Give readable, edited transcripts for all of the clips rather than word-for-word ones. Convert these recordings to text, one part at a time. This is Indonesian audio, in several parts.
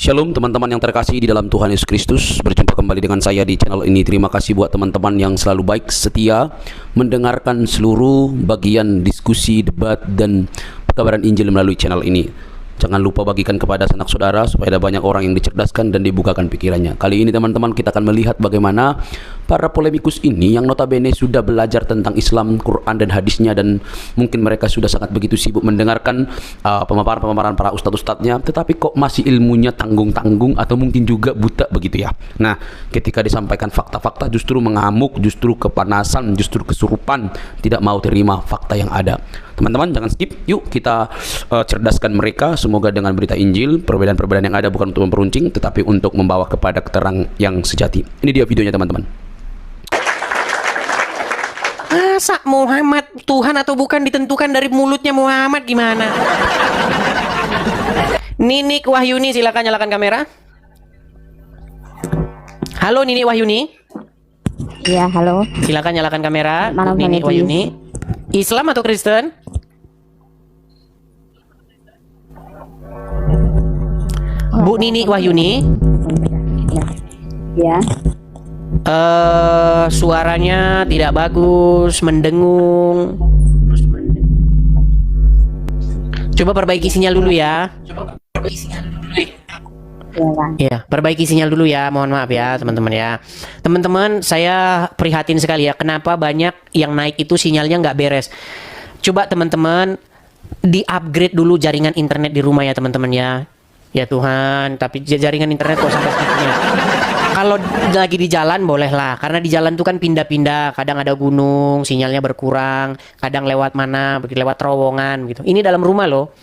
Shalom teman-teman yang terkasih di dalam Tuhan Yesus Kristus. Berjumpa kembali dengan saya di channel ini. Terima kasih buat teman-teman yang selalu baik setia mendengarkan seluruh bagian diskusi, debat, dan pekabaran Injil melalui channel ini. Jangan lupa bagikan kepada sanak saudara supaya ada banyak orang yang dicerdaskan dan dibukakan pikirannya. Kali ini teman-teman kita akan melihat bagaimana para polemikus ini yang notabene sudah belajar tentang Islam, Quran dan hadisnya, dan mungkin mereka sudah sangat begitu sibuk mendengarkan pemaparan-pemaparan para ustadz-ustadznya, tetapi kok masih ilmunya tanggung-tanggung atau mungkin juga buta begitu ya. Nah, ketika disampaikan fakta-fakta justru mengamuk, justru kepanasan, justru kesurupan, tidak mau terima fakta yang ada. Teman-teman jangan skip, yuk kita cerdaskan mereka. Semoga dengan berita Injil, perbedaan-perbedaan yang ada bukan untuk memperuncing, tetapi untuk membawa kepada keterang yang sejati. Ini dia videonya teman-teman. Masa Muhammad Tuhan atau bukan ditentukan dari mulutnya Muhammad gimana? Ninik Wahyuni, silakan nyalakan kamera. Halo Ninik Wahyuni. Iya, halo. Silakan nyalakan kamera. Malam, Ninik Wahyuni. Islam atau Kristen? Bu Nini Wahyuni. Ya. Suaranya tidak bagus, mendengung. Coba perbaiki sinyal dulu ya. Ya, perbaiki sinyal dulu ya. Mohon maaf ya, teman-teman ya. Teman-teman, saya prihatin sekali ya. Kenapa banyak yang naik itu sinyalnya nggak beres. Coba teman-teman di-upgrade dulu jaringan internet di rumah ya, teman-teman ya. Ya Tuhan, tapi jaringan internet kok sampai segitunya. Kalau lagi di jalan bolehlah, karena di jalan tuh kan pindah-pindah, kadang ada gunung, sinyalnya berkurang, kadang lewat mana, lewat terowongan gitu. Ini dalam rumah loh.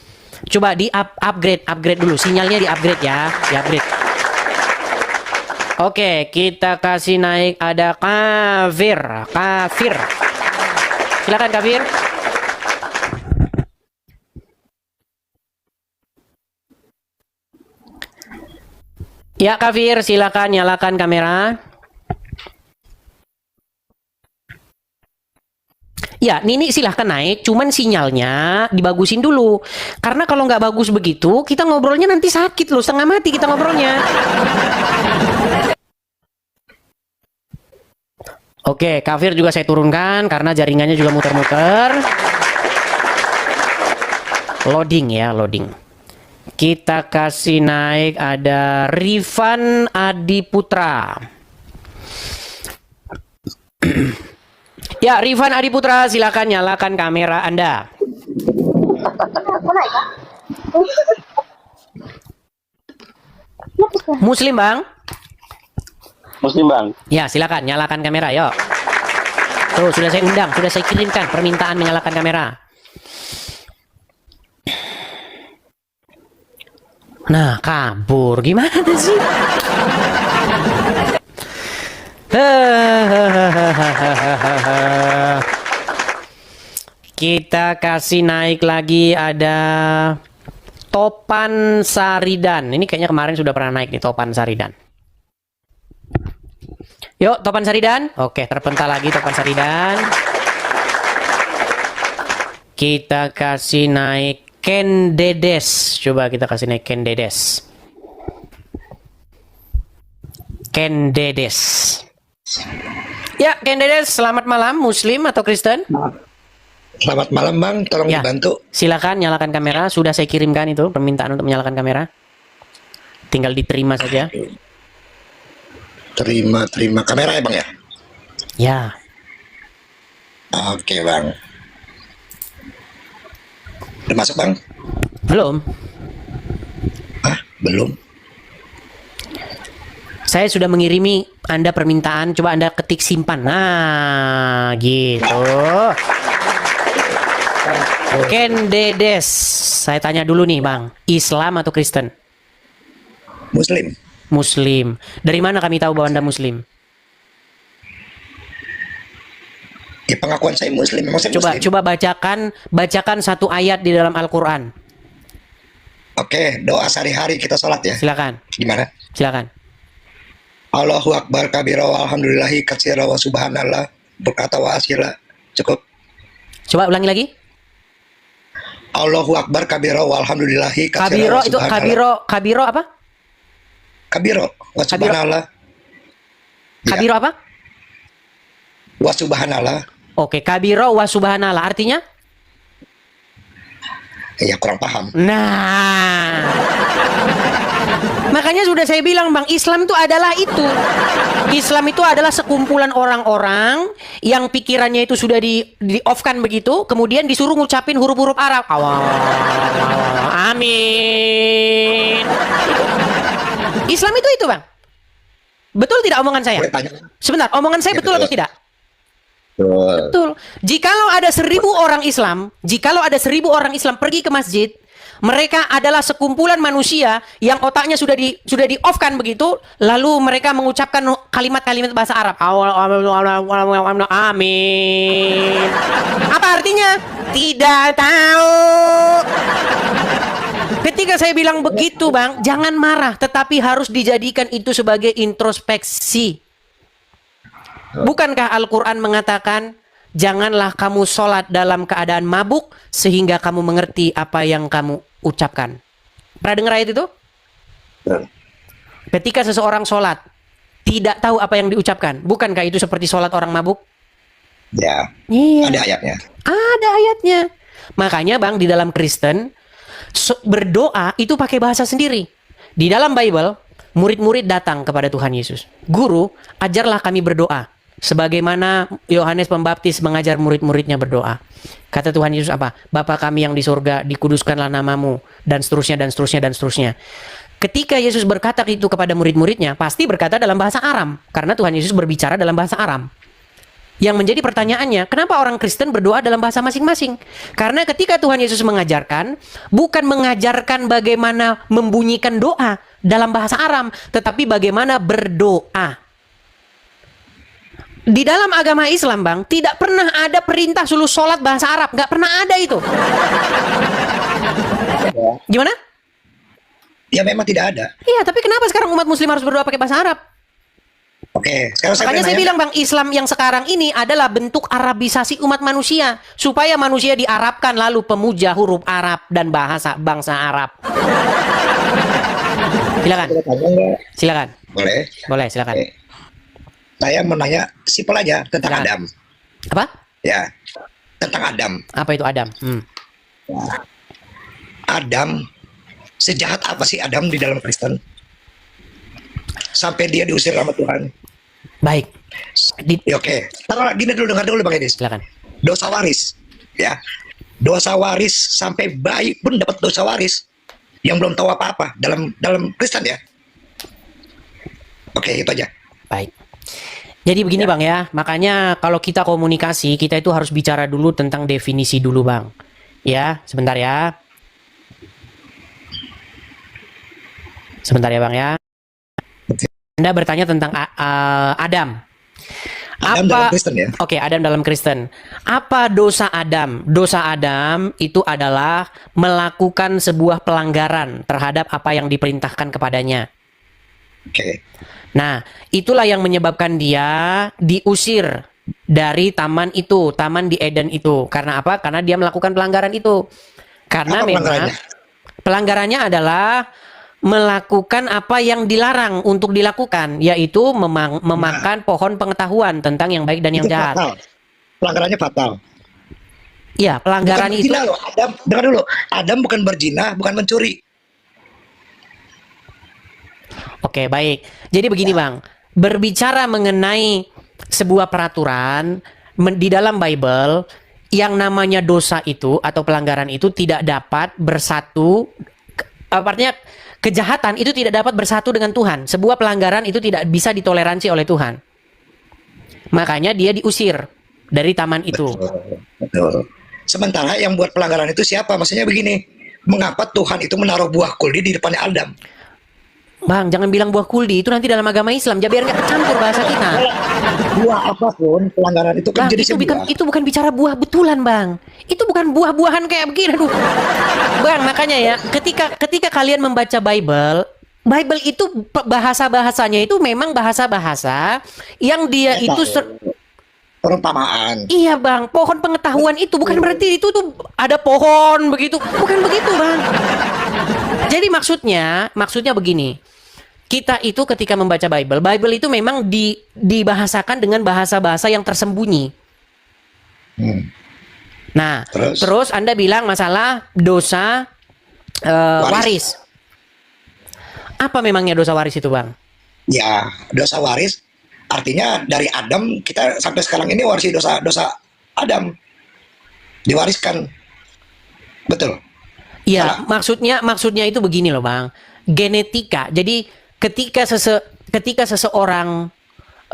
Coba upgrade dulu, sinyalnya di-upgrade ya, di-upgrade. Oke, kita kasih naik, ada Kafir. Silakan Kafir. Ya Kafir, silakan nyalakan kamera. Ya, Nini silahkan naik, cuman sinyalnya dibagusin dulu. Karena kalau nggak bagus begitu, kita ngobrolnya nanti sakit loh, setengah mati kita ngobrolnya. Oke, Kafir juga saya turunkan karena jaringannya juga muter-muter. Loading ya, loading. Kita kasih naik, ada Rifan Adiputra. Ya, Rifan Adiputra, silakan nyalakan kamera Anda. Muslim, Bang? Muslim, Bang. Ya, silakan nyalakan kamera, yuk. Tuh, sudah saya undang, sudah saya kirimkan permintaan menyalakan kamera. Nah, kabur. Gimana sih? Kita kasih naik lagi, ada Topan Saridan. Ini kayaknya kemarin sudah pernah naik nih, Topan Saridan. Yuk, Topan Saridan. Oke, terpental lagi Topan Saridan. Kita kasih naik Ken Dedes. Coba kita kasih naik Ken Dedes. Ken Dedes. Ya, Ken Dedes, selamat malam. Muslim atau Kristen? Selamat malam, Bang. Tolong ya, dibantu. Silakan nyalakan kamera. Sudah saya kirimkan itu permintaan untuk menyalakan kamera. Tinggal diterima saja. Terima kamera ya, Bang ya? Ya. Oke, Bang. Udah masuk, Bang? Belum. Hah? Belum? Saya sudah mengirimi Anda permintaan. Coba Anda ketik simpan. Nah, gitu. Ken Dedes. Saya tanya dulu nih, Bang. Islam atau Kristen? Muslim. Muslim. Dari mana kami tahu bahwa Anda Muslim? Ya, pengakuan saya Muslim. Memang saya Muslim. Coba bacakan satu ayat di dalam Al-Quran. Oke, doa sehari-hari kita sholat ya. Silakan. Gimana? Silakan. Allahu Akbar kabira walhamdulillahi katsira wa subhanallah berkata wa asila. Cukup. Coba ulangi lagi. Allahu Akbar kabira walhamdulillahi katsira Kabiro wa itu subhanallah. kabiro apa? Kabiro wa subhanallah. Ya. Kabiro apa? Wa subhanallah. Oke, kabiro wa subhanallah artinya? Ya kurang paham. Nah, makanya sudah saya bilang Bang, Islam itu adalah itu. Islam itu adalah sekumpulan orang-orang yang pikirannya itu sudah di-off-kan begitu, kemudian disuruh ngucapin huruf-huruf Arab. Amin. Islam itu Bang. Betul tidak omongan saya? Boleh tanya? Sebentar, omongan saya Ya, betul atau betul. tidak? Betul. Betul. Jikalau ada 1.000 orang Islam pergi ke masjid, mereka adalah sekumpulan manusia yang otaknya sudah di off-kan begitu, lalu mereka mengucapkan kalimat-kalimat bahasa Arab. Amin. Apa artinya? Tidak tahu. Ketika saya bilang begitu, Bang, jangan marah, tetapi harus dijadikan itu sebagai introspeksi. Bukankah Al-Quran mengatakan, janganlah kamu sholat dalam keadaan mabuk sehingga kamu mengerti apa yang kamu ucapkan. Pernah dengar ayat itu? Ketika seseorang sholat, tidak tahu apa yang diucapkan. Bukankah itu seperti sholat orang mabuk? Ya. Iya. Ada ayatnya. Ada ayatnya. Makanya Bang, di dalam Kristen, berdoa itu pakai bahasa sendiri. Di dalam Bible, murid-murid datang kepada Tuhan Yesus. Guru, ajarlah kami berdoa. Sebagaimana Yohanes Pembaptis mengajar murid-muridnya berdoa. Kata Tuhan Yesus apa? Bapa kami yang di surga, dikuduskanlah namamu. Dan seterusnya, dan seterusnya, dan seterusnya. Ketika Yesus berkata itu kepada murid-muridnya, pasti berkata dalam bahasa Aram. Karena Tuhan Yesus berbicara dalam bahasa Aram. Yang menjadi pertanyaannya, kenapa orang Kristen berdoa dalam bahasa masing-masing? Karena ketika Tuhan Yesus mengajarkan, bukan mengajarkan bagaimana membunyikan doa dalam bahasa Aram, tetapi bagaimana berdoa. Di dalam agama Islam, Bang, tidak pernah ada perintah suruh sholat bahasa Arab. Nggak pernah ada itu. Gimana? Ya memang tidak ada. Iya, tapi kenapa sekarang umat muslim harus berdoa pakai bahasa Arab? Oke, sekarang Makanya saya bilang, Bang, Islam yang sekarang ini adalah bentuk Arabisasi umat manusia. Supaya manusia diarabkan lalu pemuja huruf Arab dan bahasa bangsa Arab. Silakan. Silakan. Boleh. Boleh, silakan. Oke. Saya mau nanya simpel aja tentang Silakan. Adam. Apa? Ya, tentang Adam. Apa itu Adam? Adam, sejahat apa sih Adam di dalam Kristen? Sampai dia diusir sama Tuhan. Baik. Ya, oke. Taruh gini dulu, dengar dulu Bang Edis. Silakan. Dosa waris. Ya. Dosa waris sampai bayi pun dapat dosa waris yang belum tahu apa-apa dalam Kristen ya. Oke, itu aja. Baik. Jadi begini Bang ya, makanya kalau kita komunikasi, kita itu harus bicara dulu tentang definisi dulu Bang. Ya, sebentar ya. Sebentar ya Bang ya. Anda bertanya tentang Adam. Adam dalam Kristen ya. Oke, Adam dalam Kristen. Apa dosa Adam? Dosa Adam itu adalah melakukan sebuah pelanggaran terhadap apa yang diperintahkan kepadanya. Oke. Nah, itulah yang menyebabkan dia diusir dari taman itu, taman di Eden itu. Karena apa? Karena dia melakukan pelanggaran itu. Karena Apa memang pelanggarannya adalah melakukan apa yang dilarang untuk dilakukan, yaitu memakan pohon pengetahuan tentang yang baik dan yang Itu jahat. fatal. Pelanggarannya fatal. Iya, pelanggaran Bukan itu. berzina loh. Adam, dengar dulu. Adam bukan berzina, bukan mencuri. Oke, baik. Jadi begini Bang, berbicara mengenai sebuah peraturan di dalam Bible, yang namanya dosa itu atau pelanggaran itu tidak dapat bersatu, artinya kejahatan itu tidak dapat bersatu dengan Tuhan. Sebuah pelanggaran itu tidak bisa ditoleransi oleh Tuhan. Makanya dia diusir dari taman itu. Betul. Sementara yang buat pelanggaran itu siapa? Maksudnya begini, mengapa Tuhan itu menaruh buah kuldi di depannya Adam? Bang, jangan bilang buah kuldi, itu nanti dalam agama Islam, biar nggak campur bahasa kita. Buah apapun, pelanggaran itu kan Bang, jadi itu bukan bicara buah betulan, Bang. Itu bukan buah-buahan kayak begini, aduh. Bang, makanya ya, ketika kalian membaca Bible itu bahasa-bahasanya itu memang bahasa-bahasa yang dia itu perumpamaan. Iya Bang, pohon pengetahuan itu bukan berarti itu tuh ada pohon begitu, bukan begitu Bang. Jadi maksudnya begini. kita itu ketika membaca Bible itu memang dibahasakan dengan bahasa-bahasa yang tersembunyi. Nah, terus Anda bilang masalah dosa waris. Apa memangnya dosa waris itu, Bang? Ya, dosa waris artinya dari Adam kita sampai sekarang ini warisi dosa Adam. Diwariskan. Betul. Iya, maksudnya itu begini loh, Bang. Genetika. Jadi ketika seseorang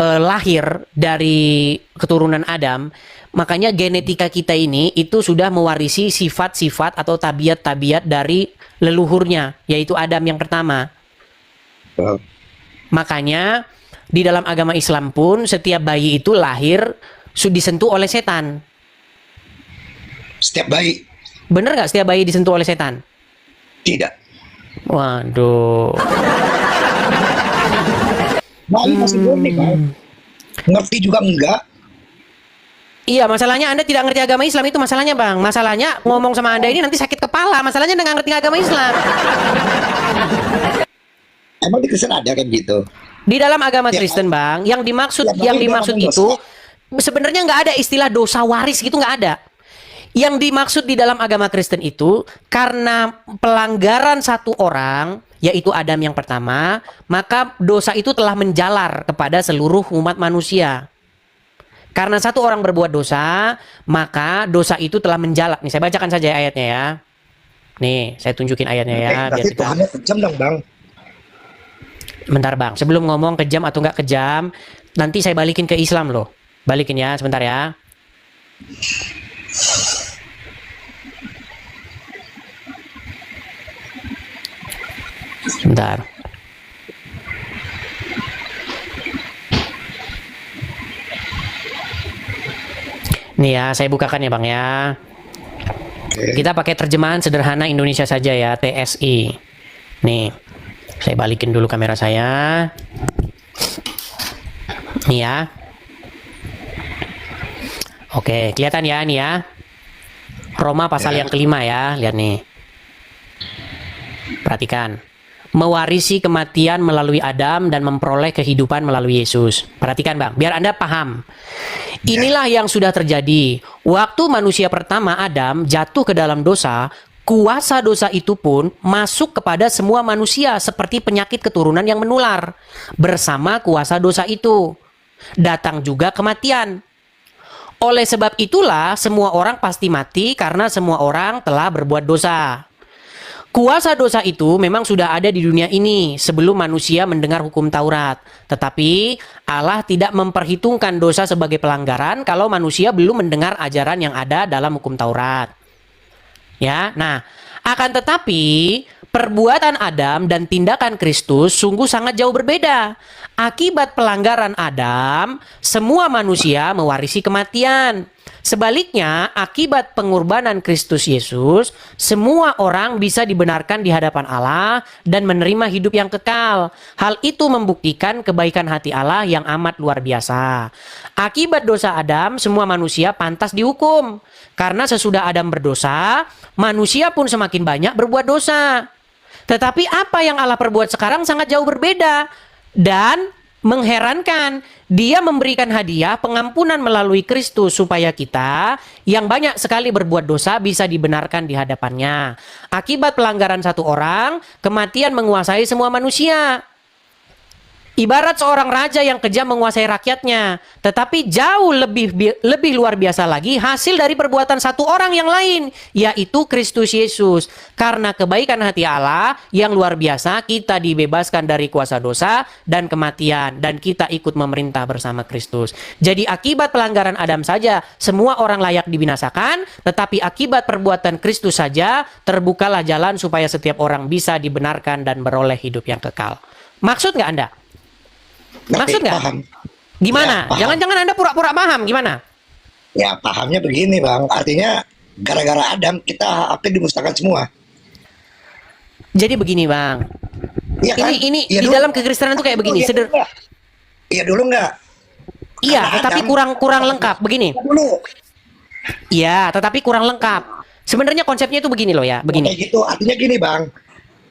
lahir dari keturunan Adam, makanya genetika kita ini itu sudah mewarisi sifat-sifat atau tabiat-tabiat dari leluhurnya, yaitu Adam yang pertama. Makanya di dalam agama Islam pun setiap bayi itu lahir disentuh oleh setan. Setiap bayi. Bener nggak setiap bayi disentuh oleh setan? Tidak. Waduh. Bayi masih boleh, Bang. Ngerti juga enggak. Iya, masalahnya Anda tidak ngerti agama Islam, itu masalahnya, Bang. Masalahnya ngomong sama Anda ini nanti sakit kepala. Masalahnya Anda nggak ngerti agama Islam. Emang di Kristen ada kan gitu? Di dalam agama Ya. Kristen, Bang, yang dimaksud Ya, itu sebenarnya nggak ada istilah dosa waris gitu, nggak ada. Yang dimaksud di dalam agama Kristen itu karena pelanggaran satu orang, yaitu Adam yang pertama, maka dosa itu telah menjalar kepada seluruh umat manusia. Karena satu orang berbuat dosa, maka dosa itu telah menjalar. Nih, saya bacakan saja ayatnya ya. Nih, saya tunjukin ayatnya ya. Biar Berarti kita... Tuhannya kejam dong, Bang. Bentar, Bang, sebelum ngomong kejam atau nggak kejam, nanti saya balikin ke Islam loh. Balikin ya, sebentar ya. Sebentar. Nih ya, saya bukakan ya, Bang ya. Kita pakai terjemahan sederhana Indonesia saja ya, TSI. Nih, saya balikin dulu kamera saya. Nih ya. Oke, kelihatan ya nih ya. Roma pasal yang kelima ya, lihat nih. Perhatikan. Mewarisi kematian melalui Adam dan memperoleh kehidupan melalui Yesus. Perhatikan, Bang, biar Anda paham. Inilah yang sudah terjadi. Waktu manusia pertama Adam jatuh ke dalam dosa, kuasa dosa itu pun masuk kepada semua manusia seperti penyakit keturunan yang menular. Bersama kuasa dosa itu datang juga kematian. Oleh sebab itulah semua orang pasti mati karena semua orang telah berbuat dosa. Kuasa dosa itu memang sudah ada di dunia ini sebelum manusia mendengar hukum Taurat. Tetapi Allah tidak memperhitungkan dosa sebagai pelanggaran kalau manusia belum mendengar ajaran yang ada dalam hukum Taurat. Ya, nah, akan tetapi perbuatan Adam dan tindakan Kristus sungguh sangat jauh berbeda. Akibat pelanggaran Adam, semua manusia mewarisi kematian. Sebaliknya, akibat pengorbanan Kristus Yesus, semua orang bisa dibenarkan di hadapan Allah dan menerima hidup yang kekal. Hal itu membuktikan kebaikan hati Allah yang amat luar biasa. Akibat dosa Adam, semua manusia pantas dihukum. Karena sesudah Adam berdosa, manusia pun semakin banyak berbuat dosa. Tetapi apa yang Allah perbuat sekarang sangat jauh berbeda dan mengherankan. Dia memberikan hadiah pengampunan melalui Kristus supaya kita yang banyak sekali berbuat dosa bisa dibenarkan di hadapannya. Akibat pelanggaran satu orang, kematian menguasai semua manusia. Ibarat seorang raja yang kejam menguasai rakyatnya, tetapi jauh lebih luar biasa lagi hasil dari perbuatan satu orang yang lain, yaitu Kristus Yesus. Karena kebaikan hati Allah yang luar biasa, kita dibebaskan dari kuasa dosa dan kematian, dan kita ikut memerintah bersama Kristus. Jadi akibat pelanggaran Adam saja semua orang layak dibinasakan, tetapi akibat perbuatan Kristus saja terbukalah jalan supaya setiap orang bisa dibenarkan dan beroleh hidup yang kekal. Maksud nggak Anda? Maksud nggak? Paham. Gimana? Ya, Jangan-jangan Anda pura-pura paham, gimana? Ya, pahamnya begini, Bang. Artinya gara-gara Adam kita apa dimusnahkan semua. Jadi begini, Bang. Iya kan? Ini Iya di dulu. dalam kekristenan itu kayak begini. Iya dulu nggak? Iya, Karena tetapi Adam- kurang lengkap. Begini. Iya dulu. Iya, tetapi kurang lengkap. Sebenarnya konsepnya itu begini loh ya, begini. Kayak gitu. Artinya gini, Bang.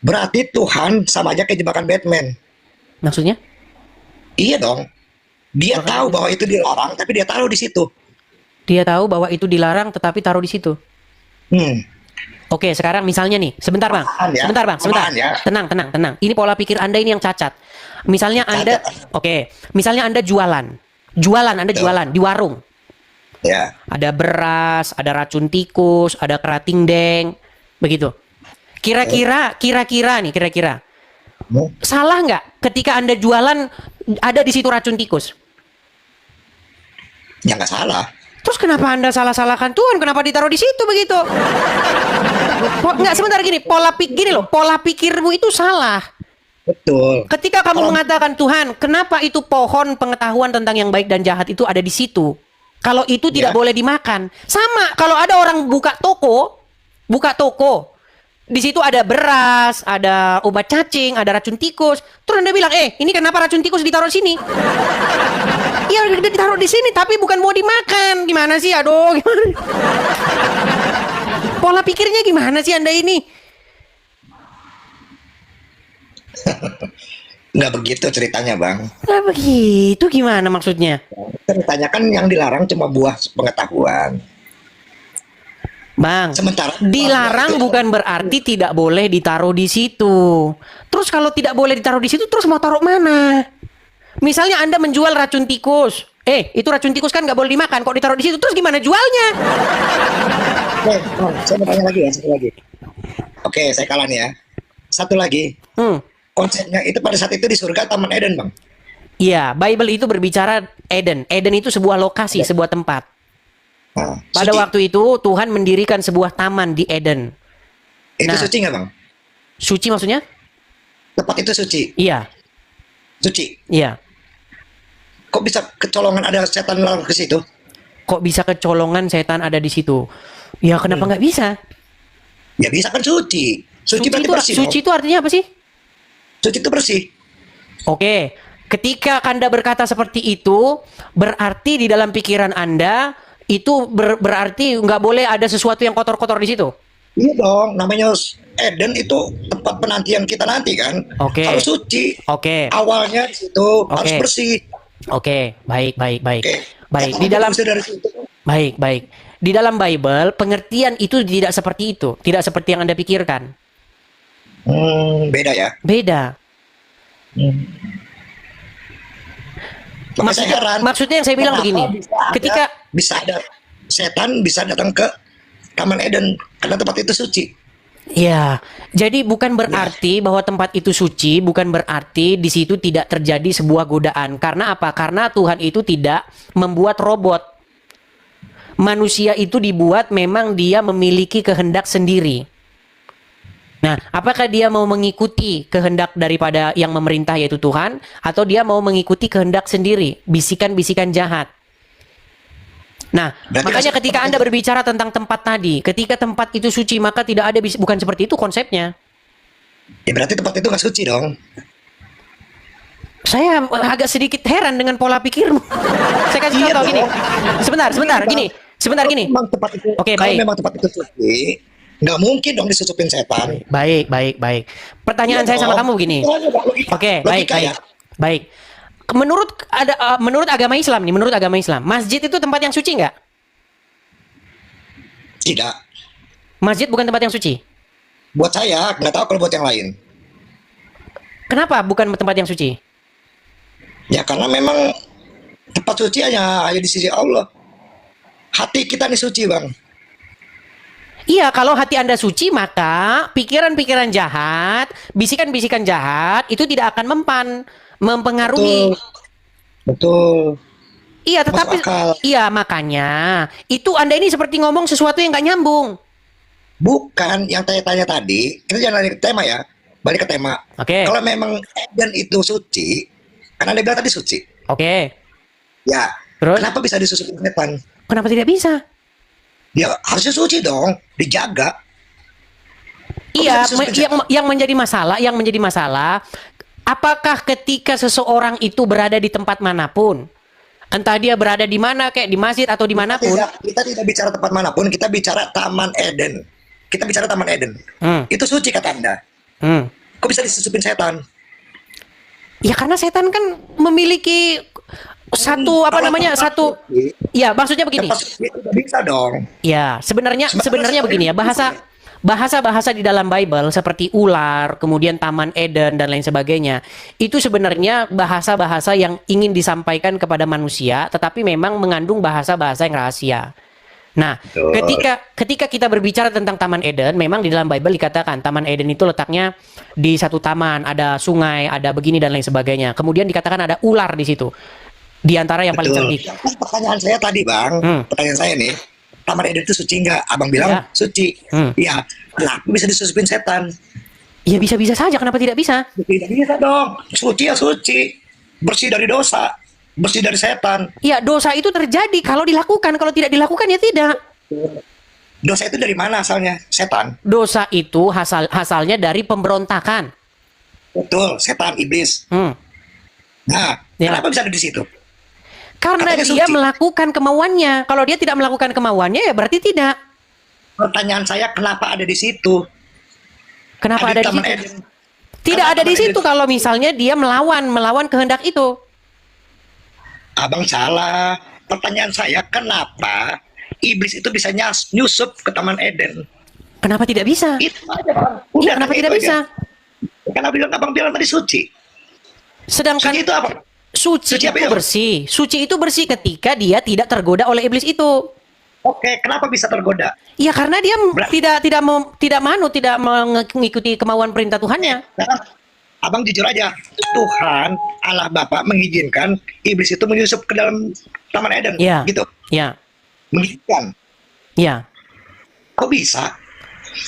Berarti Tuhan sama aja kayak jebakan Batman. Maksudnya? Iya dong. Dia tahu bahwa itu dilarang, tapi dia taruh di situ. Dia tahu bahwa itu dilarang tetapi taruh di situ. Hmm. Oke, sekarang misalnya nih, sebentar bang, Apaan ya? sebentar bang, sebentar, Apaan ya? tenang. Ini pola pikir Anda ini yang cacat. Misalnya Anda, oke, misalnya Anda jualan, Anda jualan di warung. Ya. Ada beras, ada racun tikus, ada kerating deng, begitu. Kira-kira Hmm. salah nggak ketika Anda jualan ada di situ racun tikus? Ya nggak salah. Terus kenapa Anda salah-salahkan Tuhan? Kenapa ditaruh di situ begitu? Nggak, sebentar gini, pola pikirmu itu salah. Betul. Ketika kamu mengatakan Tuhan, kenapa itu pohon pengetahuan tentang yang baik dan jahat itu ada di situ? Kalau itu tidak Ya. boleh dimakan. Sama, kalau ada orang buka toko, di situ ada beras, ada obat cacing, ada racun tikus. Terus Anda bilang, ini kenapa racun tikus ditaruh sini? Iya, ditaruh di sini, tapi bukan mau dimakan. Gimana sih? Aduh, gimana? Pola pikirnya gimana sih Anda ini? Nggak begitu ceritanya, Bang. Nah, begitu gimana maksudnya? Ceritanya kan yang dilarang cuma buah pengetahuan. Bang, Sementara dilarang itu- bukan berarti tidak boleh ditaruh di situ. Terus kalau tidak boleh ditaruh di situ, terus mau taruh mana? Misalnya Anda menjual racun tikus. Itu racun tikus kan nggak boleh dimakan. Kok ditaruh di situ? Terus gimana jualnya? Saya mau tanya lagi ya, satu lagi. Oke, saya kalah nih ya. Satu lagi. Konsepnya itu pada saat itu di surga Taman Eden, Bang. Iya, Bible itu berbicara Eden. Eden itu sebuah lokasi, sebuah tempat. Nah, Pada suci. waktu itu Tuhan mendirikan sebuah taman di Eden. Itu Nah. suci nggak, Bang? Suci maksudnya? Tempat itu suci. Iya, Suci. iya. Kok bisa kecolongan ada setan lalu ke situ? Kok bisa kecolongan setan ada di situ? Ya kenapa nggak bisa? Ya bisa kan suci. Suci berarti bersih. Suci itu artinya apa sih? Suci itu bersih. Oke, ketika Anda berkata seperti itu, berarti di dalam pikiran Anda itu berarti nggak boleh ada sesuatu yang kotor-kotor di situ. Iya dong, namanya Eden itu tempat penantian kita nanti kan. Oke. Harus suci. Oke. Awalnya di situ harus Oke. bersih. Oke, baik. Oke. Baik, Setan di dalam bersih dari situ. baik. Di dalam Bible, pengertian itu tidak seperti itu, tidak seperti yang Anda pikirkan. Beda ya. Beda. Makanya saya heran. Maksudnya yang saya bilang Kenapa begini, bisa ada setan bisa datang ke Taman Eden karena tempat itu suci. ya, jadi bukan berarti bahwa tempat itu suci, bukan berarti di situ tidak terjadi sebuah godaan. Karena apa? Karena Tuhan itu tidak membuat robot. Manusia itu dibuat memang dia memiliki kehendak sendiri. Nah, apakah dia mau mengikuti kehendak daripada yang memerintah yaitu Tuhan, atau dia mau mengikuti kehendak sendiri, bisikan-bisikan jahat? Nah, Berarti makanya kan- ketika Anda berbicara tentang tempat tadi, ketika tempat itu suci, maka tidak ada, bukan seperti itu konsepnya. Ya berarti tempat itu nggak suci dong. Saya agak sedikit heran dengan pola pikirmu. Saya kasih Iya contoh dong. gini. Sebentar gini. Memang tempat itu, Oke, kalau baik. memang tempat itu suci, nggak mungkin dong disusupin setan. Baik. Pertanyaan Iya saya sama dong. kamu begini. Itu aja, Bang, logika. Oke, Logika ya. baik. Menurut agama Islam nih, masjid itu tempat yang suci nggak? Tidak. Masjid bukan tempat yang suci. Buat saya, nggak tahu kalau buat yang lain. Kenapa bukan tempat yang suci? Ya karena memang tempat suci hanya di sisi Allah. Hati kita nih suci, Bang. Iya, kalau hati Anda suci, maka pikiran-pikiran jahat, bisikan-bisikan jahat itu tidak akan mempengaruhi. Betul. Iya, tetapi Masuk akal. iya makanya itu Anda ini seperti ngomong sesuatu yang nggak nyambung. Bukan yang tanya-tanya tadi, kita jangan balik ke tema ya. Balik ke tema. Oke. Kalau memang Eden itu suci, karena Anda bilang tadi suci. Oke. Ya. Terus? Kenapa bisa disusupin setan? Kenapa tidak bisa? Ya harusnya suci dong, dijaga. Iya, bisa disusupin yang menjadi masalah, apakah ketika seseorang itu berada di tempat manapun, entah dia berada di mana, kayak di masjid atau dimanapun, Kita tidak bicara tempat manapun, kita bicara Taman Eden. Kita bicara Taman Eden. Hmm. Itu suci kata Anda. Kok bisa disusupin setan? Ya karena setan kan memiliki satu apa Kalau namanya tempat satu suci, ya maksudnya begini. tempat suci itu nggak bisa dong. Ya, sebenarnya begini ya, Sebenarnya bahasa di dalam Bible seperti ular, kemudian Taman Eden dan lain sebagainya, itu sebenarnya bahasa-bahasa yang ingin disampaikan kepada manusia, tetapi memang mengandung bahasa-bahasa yang rahasia. Nah, Betul. ketika kita berbicara tentang Taman Eden, memang di dalam Bible dikatakan Taman Eden itu letaknya di satu taman, ada sungai, ada begini dan lain sebagainya. Kemudian dikatakan ada ular di situ. Di antara yang paling Betul. cerdik. Kan pertanyaan saya tadi, Bang. Pertanyaan saya nih, Taman Eden itu suci nggak? Abang bilang Ya. suci. Iya. Kenapa bisa disusupin setan? Ya bisa-bisa saja, kenapa tidak bisa? Tidak bisa dong. Suci ya suci. Bersih dari dosa. Bersih dari setan. Ya, dosa itu terjadi kalau dilakukan, kalau tidak dilakukan ya tidak. Dosa itu dari mana asalnya? Setan. Dosa itu hasalnya dari pemberontakan. Betul. Setan, iblis. Nah, Ya. kenapa bisa ada di situ? Karena Katanya dia suci. melakukan kemauannya. Kalau dia tidak melakukan kemauannya ya berarti tidak. Pertanyaan saya, kenapa ada di situ? Kenapa ada di Taman situ? Eden. Tidak Kenapa ada di Taman situ Eden? kalau misalnya dia melawan kehendak itu. Abang salah. Pertanyaan saya, kenapa iblis itu bisa nyusup ke Taman Eden? Kenapa tidak bisa? Itu aja, Bang. Iya, kenapa itu tidak aja. bisa? Karena abang bilang tadi suci. Sedangkan Suci itu apa? suci Suci apa itu ya? bersih. Suci itu bersih ketika dia tidak tergoda oleh iblis itu. Oke, kenapa bisa tergoda? Ya karena dia Berat. tidak mengikuti kemauan perintah Tuhannya. Nah, abang jujur aja, Tuhan Allah Bapa mengizinkan iblis itu menyusup ke dalam Taman Eden, Ya. gitu. Ya. Mengizinkan. Ya. Kok bisa?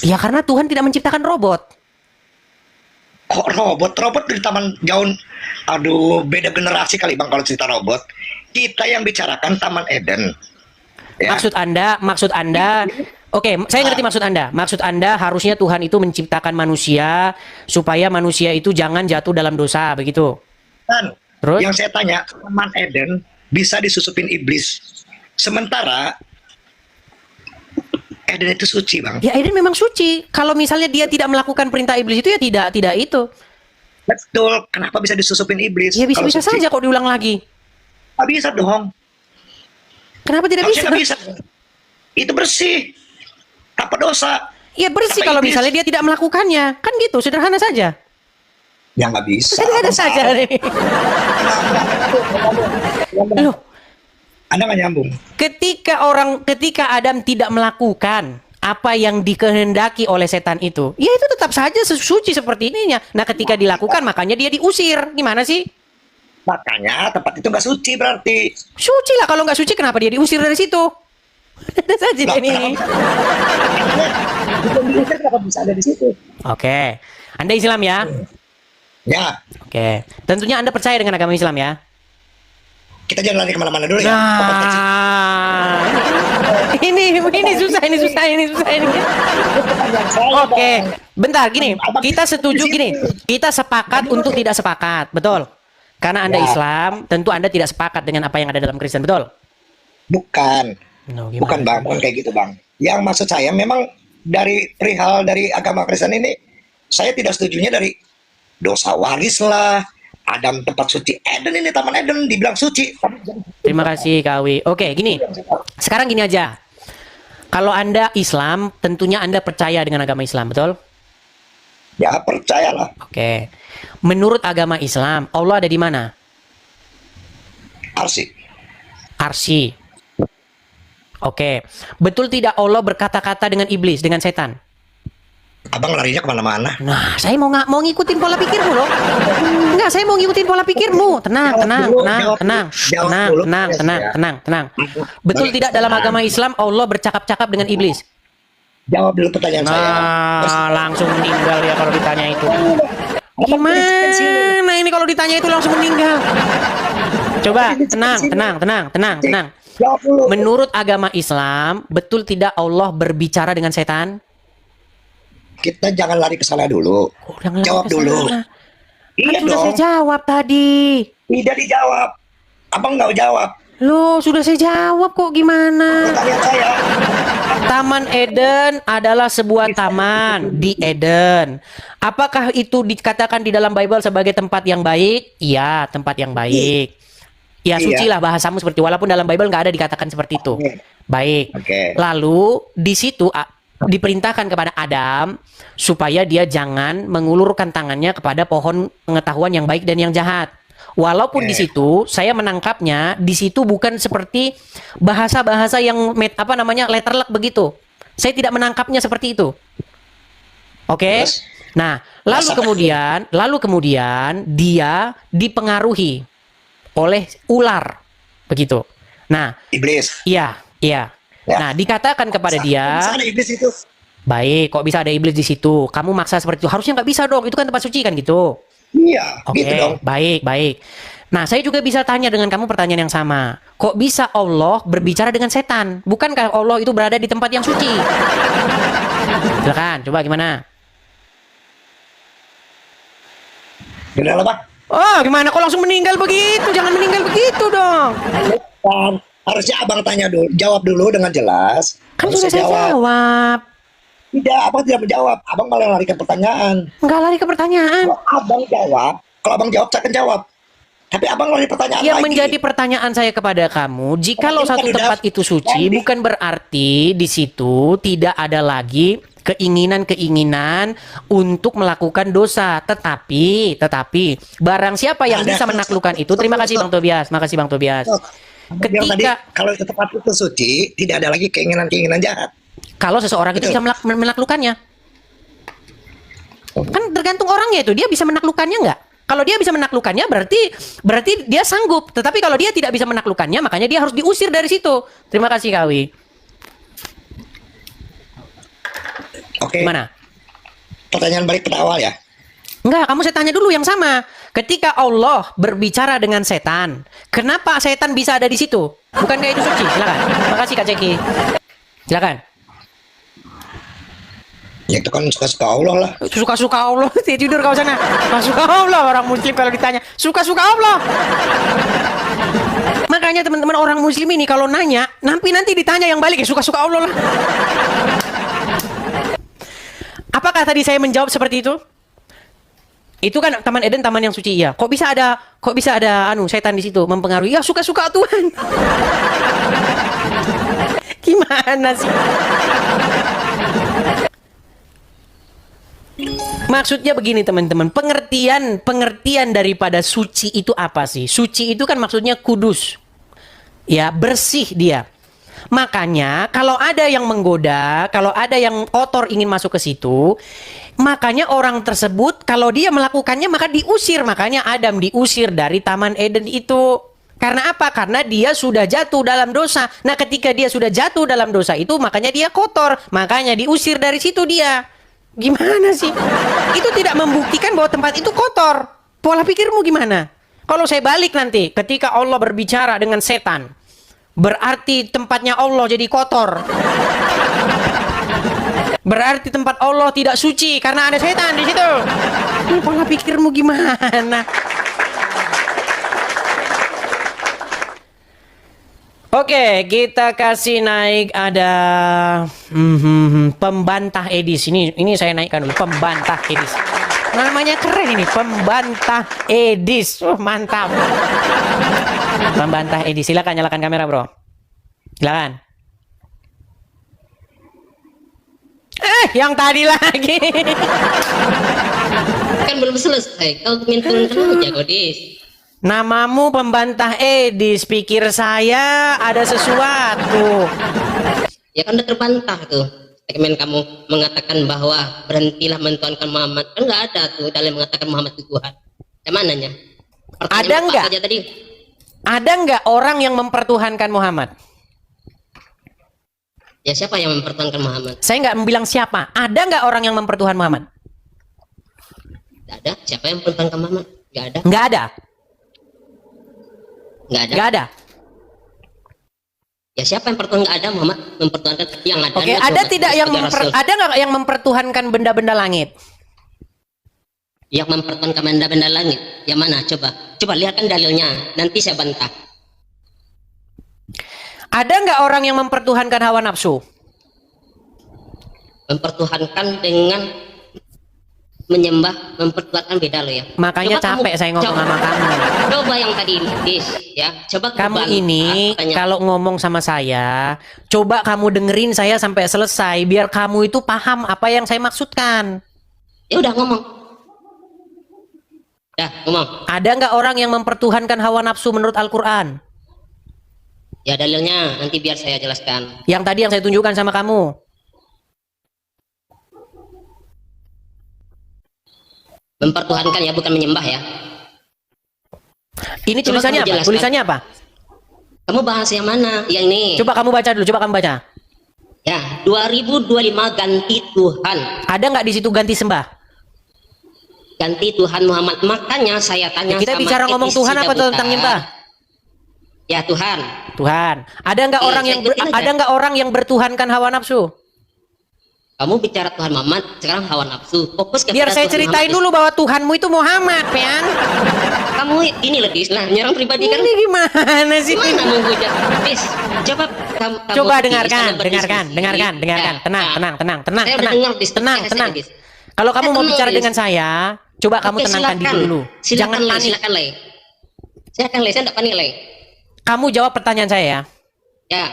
Ya karena Tuhan tidak menciptakan robot. Kok robot di taman jauh? Aduh, beda generasi kali bang kalau cerita robot. Kita yang bicarakan Taman Eden. Ya. Maksud Anda, oke, saya ngerti maksud Anda. Maksud Anda harusnya Tuhan itu menciptakan manusia supaya manusia itu jangan jatuh dalam dosa, begitu. Dan Terus? yang saya tanya, Taman Eden bisa disusupin iblis. Sementara Eden itu suci, bang. Ya Eden memang suci. Kalau misalnya dia tidak melakukan perintah iblis itu ya tidak itu. Betul. Kenapa bisa disusupin iblis? Ya bisa-bisa kalau suci? saja kok diulang lagi. Nggak bisa dong. Kenapa tidak Harusnya bisa? nggak bisa. Itu bersih. Tanpa dosa. Ya bersih Tanpa kalau iblis. misalnya dia tidak melakukannya. Kan gitu, sederhana saja. Ya nggak bisa. Sederhana saja. Loh, Anda nggak nyambung. ketika Adam tidak melakukan apa yang dikehendaki oleh setan itu, ya itu tetap saja suci seperti ininya. Nah, ketika dilakukan makanya dia diusir. Gimana sih? Makanya tempat itu nggak suci berarti. Suci lah, kalau nggak suci kenapa dia diusir dari situ? Ada saja Lah, ini. Kenapa bisa ada di situ? Oke, Anda Islam ya? Ya, Oke, tentunya Anda percaya dengan agama Islam ya? kita jangan lari kemana-mana dulu ya. Nah, ini susah ini. Oke, bentar gini, kita setuju gini, kita sepakat untuk tidak sepakat, betul? Karena Anda Ya. Islam, tentu Anda tidak sepakat dengan apa yang ada dalam Kristen, betul? Bukan. No, gimana? Bukan bang, bukan kayak gitu bang. Yang maksud saya memang dari perihal dari agama Kristen ini, saya tidak setujunya dari dosa waris lah, Adam tempat suci, Eden ini Taman Eden dibilang suci. Terima kasih Kawi. Oke, gini, sekarang gini aja. Kalau Anda Islam, tentunya Anda percaya dengan agama Islam, betul? Ya percayalah. Oke. Menurut agama Islam, Allah ada di mana? Arsy. Arsy. Oke. Betul tidak Allah berkata-kata dengan iblis, dengan setan? Abang larinya kemana-mana. Nah, saya mau ngikutin pola pikirmu loh. Enggak, saya mau ngikutin pola pikirmu. Tenang. Betul tidak dalam agama Islam Allah bercakap-cakap dengan iblis? Jawab dulu pertanyaan saya. Nah, langsung meninggal ya kalau ditanya itu. Gimana ini kalau ditanya itu langsung meninggal? Coba, tenang. Jawab dulu. Menurut agama Islam, betul tidak Allah berbicara dengan setan? Kita jangan lari ke sana dulu. Oh, jangan Jawab ke dulu. sana. Iya Kan sudah dong. saya jawab tadi. Tidak dijawab. Abang nggak jawab. Loh, sudah saya jawab kok, gimana? Pertanyaan saya, Taman Eden adalah sebuah taman di Eden. Apakah itu dikatakan di dalam Bible sebagai tempat yang baik? Iya, tempat yang baik. Ya, Iya. suci lah bahasamu seperti, walaupun dalam Bible nggak ada dikatakan seperti itu. Oke. Baik. Oke. Lalu di situ diperintahkan kepada Adam supaya dia jangan mengulurkan tangannya kepada pohon pengetahuan yang baik dan yang jahat. Walaupun di situ saya menangkapnya, di situ bukan seperti bahasa-bahasa yang letterlock begitu. Saya tidak menangkapnya seperti itu. Oke? Terus? Nah, Bahasa lalu kemudian dia dipengaruhi oleh ular. Begitu. Nah, iblis. iya. Ya. Nah, dikatakan kepada dia, Bisa ada iblis itu. baik, kok bisa ada iblis di situ? Kamu maksa seperti itu. Harusnya nggak bisa dong. Itu kan tempat suci kan gitu. Iya, Oke, gitu dong. baik. Nah, saya juga bisa tanya dengan kamu pertanyaan yang sama. Kok bisa Allah berbicara dengan setan? Bukankah Allah itu berada di tempat yang suci? Silakan, coba gimana? Benar apa? Oh, gimana? Kok langsung meninggal begitu? Jangan meninggal begitu dong. Bukan. Harusnya abang tanya dulu, jawab dulu dengan jelas. Kan Baru sudah saya jawab. Tidak, abang tidak menjawab. Abang malah lari ke pertanyaan. Nggak lari ke pertanyaan. Kalau abang jawab, saya akan jawab. Tapi abang lari pertanyaan Yang lagi. menjadi pertanyaan saya kepada kamu, jikalau Kan satu udah tempat itu suci, ganti. bukan berarti di situ tidak ada lagi keinginan-keinginan untuk melakukan dosa. Tetapi barang siapa yang Ada. bisa menaklukkan itu, terima kasih Bang Tobias, makasih Bang Tobias. Yang tadi, Ketika kalau itu tempat itu suci, tidak ada lagi keinginan-keinginan jahat. kalau seseorang itu Betul. bisa menaklukkannya, kan tergantung orangnya itu, dia bisa menaklukkannya nggak? Kalau dia bisa menaklukkannya berarti dia sanggup. Tetapi kalau dia tidak bisa menaklukkannya, makanya dia harus diusir dari situ. Terima kasih Kawi. Oke. Gimana? Pertanyaan balik pada awal ya. Enggak, kamu saya tanya dulu yang sama. Ketika Allah berbicara dengan setan, kenapa setan bisa ada di situ? Bukankah itu suci? Silakan. Makasih Kak Ceki. Silakan. Ya itu kan suka-suka Allah lah. Suka-suka Allah. Tidur kau sana. Suka-suka Allah orang muslim kalau ditanya. Suka-suka Allah. Makanya teman-teman orang muslim ini kalau nanya, nanti ditanya yang balik ya suka-suka Allah lah. Apakah tadi saya menjawab seperti itu? Itu kan Taman Eden, taman yang suci ya. Kok bisa ada setan di situ mempengaruhi? Ya suka-suka Tuhan. Gimana sih? Maksudnya begini teman-teman, pengertian daripada suci itu apa sih? Suci itu kan maksudnya kudus. Ya, bersih dia. Makanya kalau ada yang menggoda, kalau ada yang kotor ingin masuk ke situ, makanya orang tersebut kalau dia melakukannya maka diusir. Makanya Adam diusir dari Taman Eden itu. Karena apa? Karena dia sudah jatuh dalam dosa. Nah, ketika dia sudah jatuh dalam dosa itu, makanya dia kotor. Makanya diusir dari situ dia. Gimana sih? Itu tidak membuktikan bahwa tempat itu kotor. Pola pikirmu gimana? Kalau saya balik nanti, ketika Allah berbicara dengan setan, berarti tempatnya Allah jadi kotor. Berarti tempat Allah tidak suci karena ada setan di situ. Ini pola pikirmu gimana? Oke, kita kasih naik ada pembantah edis. Ini saya naikkan dulu pembantah edis. Namanya keren ini, pembantah edis. Mantap. Pembantah edis. Silakan nyalakan kamera, Bro. Silakan. Yang tadi lagi. Kan belum selesai. Kau minta aja, Godis. Namamu pembantah edis, pikir saya ada sesuatu. Ya kan udah terbantah tuh. Segmen kamu mengatakan bahwa berhentilah mentuhankan Muhammad. Kan nggak ada tuh dalam mengatakan Muhammad itu Tuhan. Yang mananya? Ada nggak? Aja tadi. Ada nggak orang yang mempertuhankan Muhammad? Ya siapa yang mempertuhankan Muhammad? Saya nggak bilang siapa. Ada nggak orang yang mempertuhankan Muhammad? Nggak ada. Siapa yang mempertuhankan Muhammad? Nggak ada. Nggak ada. Nggak ada. Nggak ada. Ya siapa yang mempertuhankan? Nggak ada. Muhammad mempertuhankan yang ada. Oke, ada tidak yang ada nggak yang mempertuhankan benda-benda langit? Yang mempertuhankan benda-benda langit? Yang mana? Coba lihatkan dalilnya. Nanti saya bantah. Ada nggak orang yang mempertuhankan hawa nafsu? Mempertuhankan dengan menyembah, mempertuhankan beda loh ya. Makanya capek saya ngomong sama kamu. Coba yang tadi ini, Dis, ya. Coba Kamu bantah ini pertanyaan. kalau ngomong sama saya, coba kamu dengerin saya sampai selesai biar kamu itu paham apa yang saya maksudkan. Ya udah ngomong. Dah, ngomong. Ada nggak orang yang mempertuhankan hawa nafsu menurut Al-Quran? Ya dalilnya nanti biar saya jelaskan. Yang tadi yang saya tunjukkan sama kamu. Mempertuhankan ya, bukan menyembah ya. Ini Coba tulisannya kamu apa? jelaskan. Tulisannya apa? Kamu bahas yang mana? Yang ini. Coba kamu baca dulu, coba kamu baca. Ya, 2025 ganti Tuhan. Ada nggak di situ ganti sembah? Ganti Tuhan Muhammad. Makanya saya tanya Kita sama bicara ngomong Etis Tuhan apa Sidabuta. tentang nyembah? Ya Tuhan. Tuhan. Ada nggak Iya, orang saya yang ikutin aja. ada nggak orang yang bertuhankan hawa nafsu? Kamu bicara Tuhan Muhammad, sekarang hawa nafsu. Fokus kepada Biar saya Tuhan ceritain Muhammad. dulu bahwa Tuhanmu itu Muhammad, Pean. Kamu ini loh, Dis. Nah, nyerang pribadi kan. Ini gimana sih? Gimana menghujat? Dis, coba kamu Coba Dis, dengarkan, sana berdiskusi. dengarkan. Ya, Tenang, nah. tenang. Saya udah dengar, Dis. Tenang. Dis. Kalau kamu Saya mau tenang, bicara Dis. dengan saya, coba kamu Oke, tenangkan diri silakan. dulu. Silakan, Jangan Le, panik. silakan, Le. Silakan, Le. Saya enggak panik, Le. Kamu jawab pertanyaan saya ya. Ya,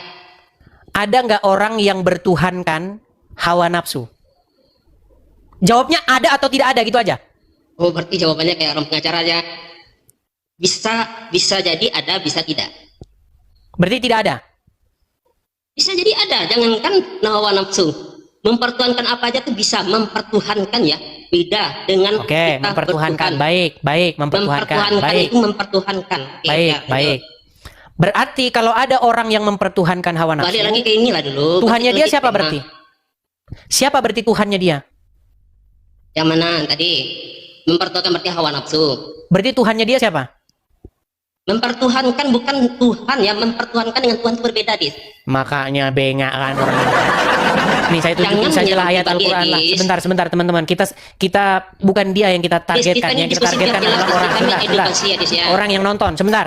Ada nggak orang yang bertuhankan hawa nafsu? Jawabnya ada atau tidak ada gitu aja. oh berarti jawabannya kayak orang pengacara aja. Bisa jadi ada, bisa tidak. Berarti tidak ada. Bisa jadi ada, jangankan hawa nafsu. Mempertuhankan apa aja tuh bisa mempertuhankan ya. Beda dengan Oke, kita mempertuhankan. bertuhan. Baik, mempertuhankan. Baik, itu mempertuhankan. Oke, baik, ya, baik. Berarti kalau ada orang yang mempertuhankan hawa nafsu, Balik lagi ke inilah dulu. Tuhannya Balik dia lagi siapa ke berarti? Siapa berarti Tuhannya dia? Yang mana tadi? Mempertuhankan berarti hawa nafsu. Berarti Tuhannya dia siapa? Mempertuhankan bukan Tuhan ya, mempertuhankan dengan Tuhan itu berbeda, Dis. Makanya bengak kan orang. Nih saya tunjukin Jangan saja lah menyerang ayat pribadi, Al-Quran lah. Dis. Sebentar teman-teman. Kita bukan dia yang kita targetkan. ini Yang kita diskusi targetkan biar jelas, adalah orang. kami Sebentar. edukasi ya, Dis, ya. Orang yang nonton. Sebentar.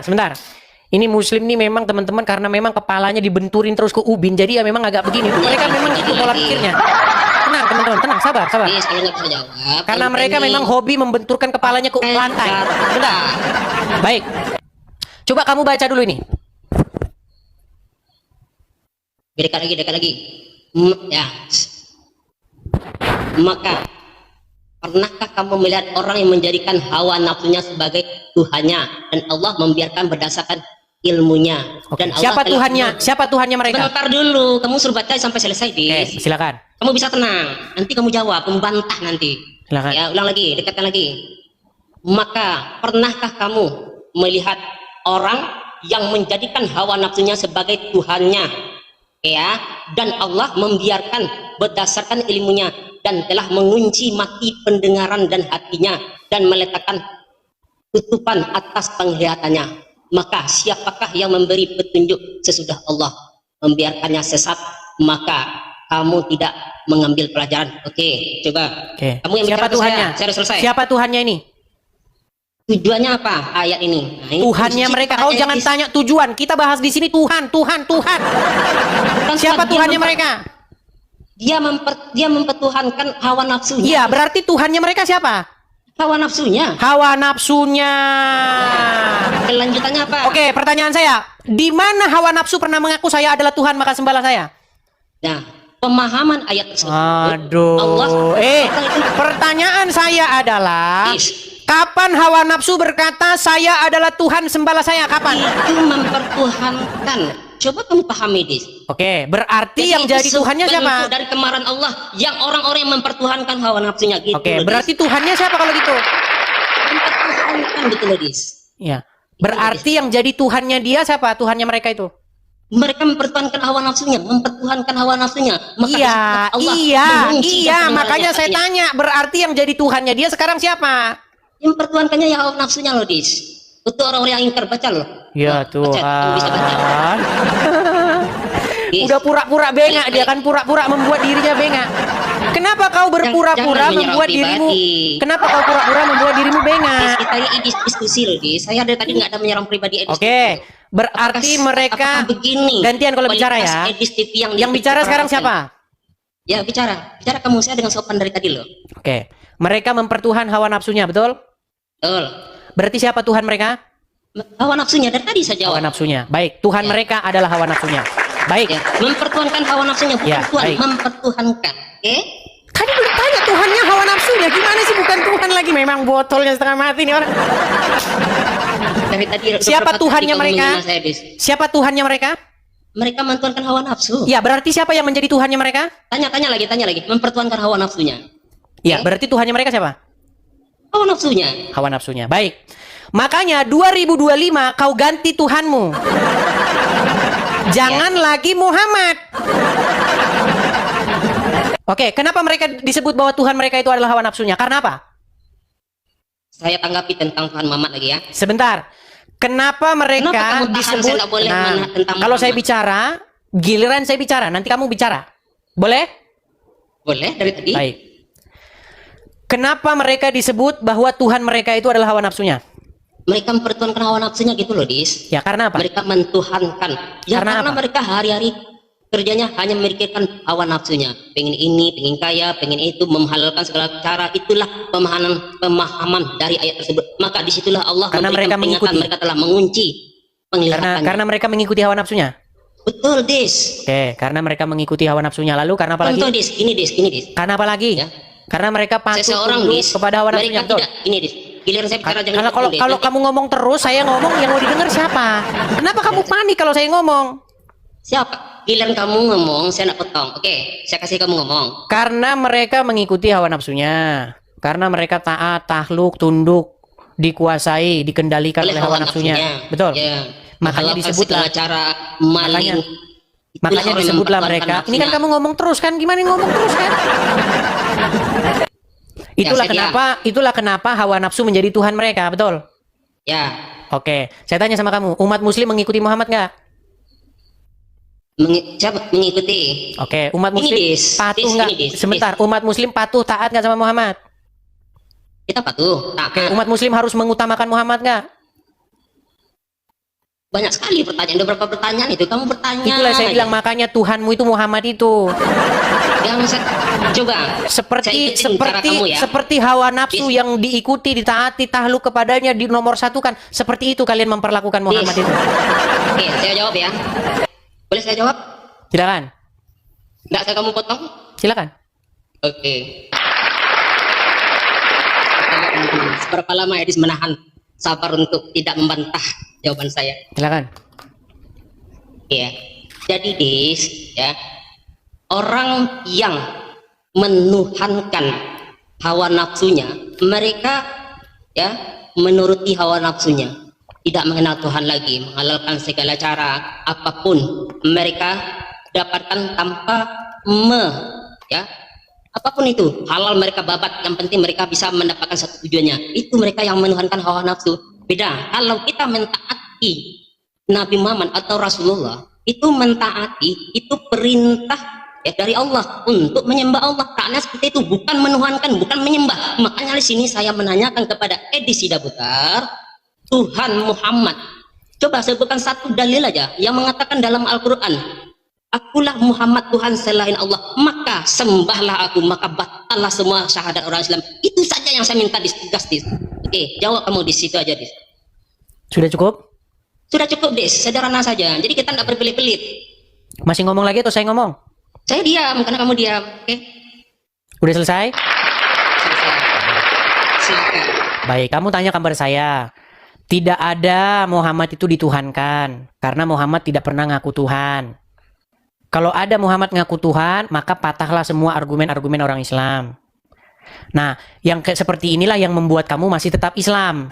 Ini Muslim nih memang teman-teman karena memang kepalanya dibenturin terus ke ubin. Jadi ya memang agak begini. Mereka memang itu pola pikirnya. Tenang teman-teman, tenang, sabar. Dis, kalau nggak bisa jawab. Karena yang mereka ini- memang hobi membenturkan kepalanya ke lantai. Bentar. Baik. Coba kamu baca dulu ini. Dekat lagi. Ya. Maka pernahkah kamu melihat orang yang menjadikan hawa nafsunya sebagai Tuhannya dan Allah membiarkan berdasarkan ilmunya? Oke. Dan Allah Siapa telah Tuhannya? Siapa Tuhannya mereka? Bentar dulu, kamu suruh baca sampai selesai, Oke, Dis. silakan. Kamu bisa tenang. Nanti kamu jawab, kamu bantah nanti. Silakan. Ya, ulang lagi, dekatkan lagi. Maka pernahkah kamu melihat orang yang menjadikan hawa nafsunya sebagai Tuhannya, ya, dan Allah membiarkan berdasarkan ilmunya dan telah mengunci mati pendengaran dan hatinya dan meletakkan tutupan atas penglihatannya? Maka siapakah yang memberi petunjuk sesudah Allah membiarkannya sesat? Maka kamu tidak mengambil pelajaran. Oke, coba. Oke. Kamu yang Siapa bicara ke Tuhannya? Saya udah selesai. Siapa Tuhannya ini? Tujuannya apa ayat ini? Nah, ini Tuhannya kunci mereka. ayat Oh, jangan ini. tanya tujuan. Kita bahas di sini Tuhan. Bukan Siapa Tuhan, Tuhannya mereka? Dia mempertuhankan hawa nafsunya. Iya, berarti Tuhannya mereka siapa? Hawa nafsunya. Hawa nafsunya. Kelanjutannya apa? Oke, pertanyaan saya. Di mana hawa nafsu pernah mengaku saya adalah Tuhan maka sembahlah saya? Nah, pemahaman ayat tersebut. Aduh. Allah. Pertanyaan saya adalah Is. kapan hawa nafsu berkata saya adalah Tuhan sembahlah saya? Kapan? Itu mempertuhankan. Coba kamu pahami, Dis. Oke, berarti yang jadi itu Tuhannya bentuk siapa? dari kemarahan Allah yang orang-orang yang mempertuhankan hawa nafsunya gitu. Oke, loh, berarti Dis. Tuhannya siapa kalau gitu? Mempertuhankan gitu loh, Dis. Ya. Berarti yang jadi Tuhannya dia siapa? Tuhannya mereka itu? Mereka mempertuhankan hawa nafsunya, mempertuhankan hawa nafsunya. Maka Iya, Allah iya, mengunci iya. kebenarannya. Makanya saya Iya. tanya, berarti yang jadi Tuhannya dia sekarang siapa? Yang mempertuhankannya ya hawa nafsunya loh, Dis. Itu orang-orang yang ingkar, baca loh. Ya Nah, baca, kamu bisa baca. Tuhan. Dis. Udah pura-pura bengak dia kan pura-pura membuat dirinya bengak. Kenapa kau berpura-pura Jangan membuat menyerang dirimu? pribadi. Kenapa kau pura-pura membuat dirimu Dis, bengak? kita ini diskusi loh, Dis. Saya dari tadi nggak ada menyerang pribadi. Oke, Berarti mereka apakah begini gantian kalau bicara kualitas ya. Edis TV Yang bicara sekarang siapa? Ya bicara kamu, saya dengan sopan dari tadi loh. Oke. Mereka mempertuhan hawa nafsunya, betul? Betul. Berarti siapa Tuhan mereka? Hawa nafsunya dari tadi saya Hawa jawab. nafsunya. Baik, Tuhan Ya. mereka adalah hawa nafsunya. Baik. Ya, mempertuhankan hawa nafsunya bukan Ya, Tuhan, baik. mempertuhankan. Oke? Kan belum tanya Tuhannya hawa nafsunya. Gimana sih bukan Tuhan lagi? Memang botolnya setengah mati nih orang. Dari tadi Siapa beberapa Tuhannya kali kamu mereka? menghina saya, Dis. Siapa Tuhannya mereka? Mereka mentuhankan hawa nafsu. Ya, berarti siapa yang menjadi Tuhannya mereka? Tanya lagi. Mempertuhankan hawa nafsunya. Ya, berarti Tuhannya mereka siapa? Hawa nafsunya. Hawa nafsunya. Baik. Makanya 2025 kau ganti Tuhanmu. Jangan lagi Muhammad. Oke, kenapa mereka disebut bahwa Tuhan mereka itu adalah hawa nafsunya? Karena apa? Saya tanggapi tentang Tuhan Muhammad lagi ya. Sebentar. Kenapa mereka Kenapa kamu tahan? disebut? Saya nggak boleh Nah, tentang kalau saya Muhammad. bicara, giliran saya bicara, nanti kamu bicara. Boleh? Boleh dari tadi? Baik. Kenapa mereka disebut bahwa Tuhan mereka itu adalah hawa nafsunya? Mereka mempertuhankan hawa nafsunya gitu loh, Dis. Ya, karena apa? Mereka mentuhankan. Ya Karena karena apa? mereka hari-hari kerjanya hanya memikirkan hawa nafsunya. Pengen ini, pengen kaya, pengen itu, menghalalkan segala cara. Itulah pemahaman dari ayat tersebut. Maka disitulah Allah Karena memberikan mereka peringatan. mengikuti. Mereka telah mengunci penglihatannya. Karena mereka mengikuti hawa nafsunya. Betul, Dis. Oke, karena mereka mengikuti hawa nafsunya. Lalu karena apa lagi? Contoh, Dis. Ini, Dis. Karena apa lagi? Ya. Karena mereka patuh Seseorang, tunduk Dis, kepada hawa nafsunya. mereka Betul. tidak. Ini, Dis. Giliran saya bicara jangan Karena dipotong, Dis. kalau Nanti- kamu ngomong terus, saya ngomong, yang mau didengar siapa? Kenapa kamu panik kalau saya ngomong? Siapa? Giliran kamu ngomong, saya nak potong. Oke, saya kasih kamu ngomong. Karena mereka mengikuti hawa nafsunya. Karena mereka taat, takluk, tunduk, dikuasai, dikendalikan oleh hawa nafsunya. Betul. Ya. Makanya Menghalalkan disebutlah. segala cara maling. Itulah Makanya orang yang disebutlah mempertuhankan mereka. Ini kan nafsunya. kamu ngomong terus kan? Gimana ngomong terus kan? Itulah kenapa hawa nafsu menjadi Tuhan mereka, betul? Ya, Oke, saya tanya sama kamu, umat muslim mengikuti Muhammad nggak? siapa mengikuti? Oke, umat Ini, muslim Dis. patuh Dis, nggak? ini, Dis. Sebentar, umat muslim patuh taat nggak sama Muhammad? Kita patuh. Nah, Oke, umat muslim harus mengutamakan Muhammad nggak? banyak sekali pertanyaan. Ada berapa pertanyaan itu? Kamu bertanya. Itulah saya aja. bilang, makanya Tuhanmu itu Muhammad itu. Yang coba. Saya Seperti ikutin cara kamu ya. seperti hawa nafsu yang diikuti, ditaati, tahluk kepadanya, di nomor satu kan. Seperti itu kalian memperlakukan Muhammad Dis. itu. Oke, saya jawab ya. Boleh saya jawab? Silakan, Nggak saya kamu potong? silakan. Oke. Seberapa lama Edis menahan sabar untuk tidak membantah jawaban saya? Silakan. Ya. Jadi Dis, ya. Orang yang menuhankan hawa nafsunya, mereka ya menuruti hawa nafsunya, tidak mengenal Tuhan lagi, menghalalkan segala cara apapun mereka dapatkan tanpa ya apapun itu halal mereka babat, yang penting mereka bisa mendapatkan satu tujuannya. Itu mereka yang menuhankan hawa nafsu. Beda kalau kita mentaati Nabi Muhammad atau Rasulullah, itu mentaati, itu perintah ya dari Allah untuk menyembah Allah. Karena seperti itu, bukan menuhankan, bukan menyembah. Makanya di sini saya menanyakan kepada Edi Sidabutar, Tuhan Muhammad, coba sebutkan satu dalil aja yang mengatakan dalam Al-Quran, akulah Muhammad Tuhan selain Allah, maka sembahlah aku, maka batallah semua syahadat orang Islam. Itu saja yang saya minta Dis. Oke, jawab kamu di situ aja, Dis. Sudah cukup? Sudah cukup, Dis, sederhana saja. Jadi kita tidak berbelit-belit. Masih ngomong lagi atau saya ngomong? Saya diam karena kamu diam. Oke, Udah selesai? selesai. Silakan. Baik, kamu tanya kabar saya. Tidak ada Muhammad itu dituhankan. Karena Muhammad tidak pernah ngaku Tuhan. Kalau ada Muhammad ngaku Tuhan, maka patahlah semua argumen-argumen orang Islam. Nah, yang seperti inilah yang membuat kamu masih tetap Islam.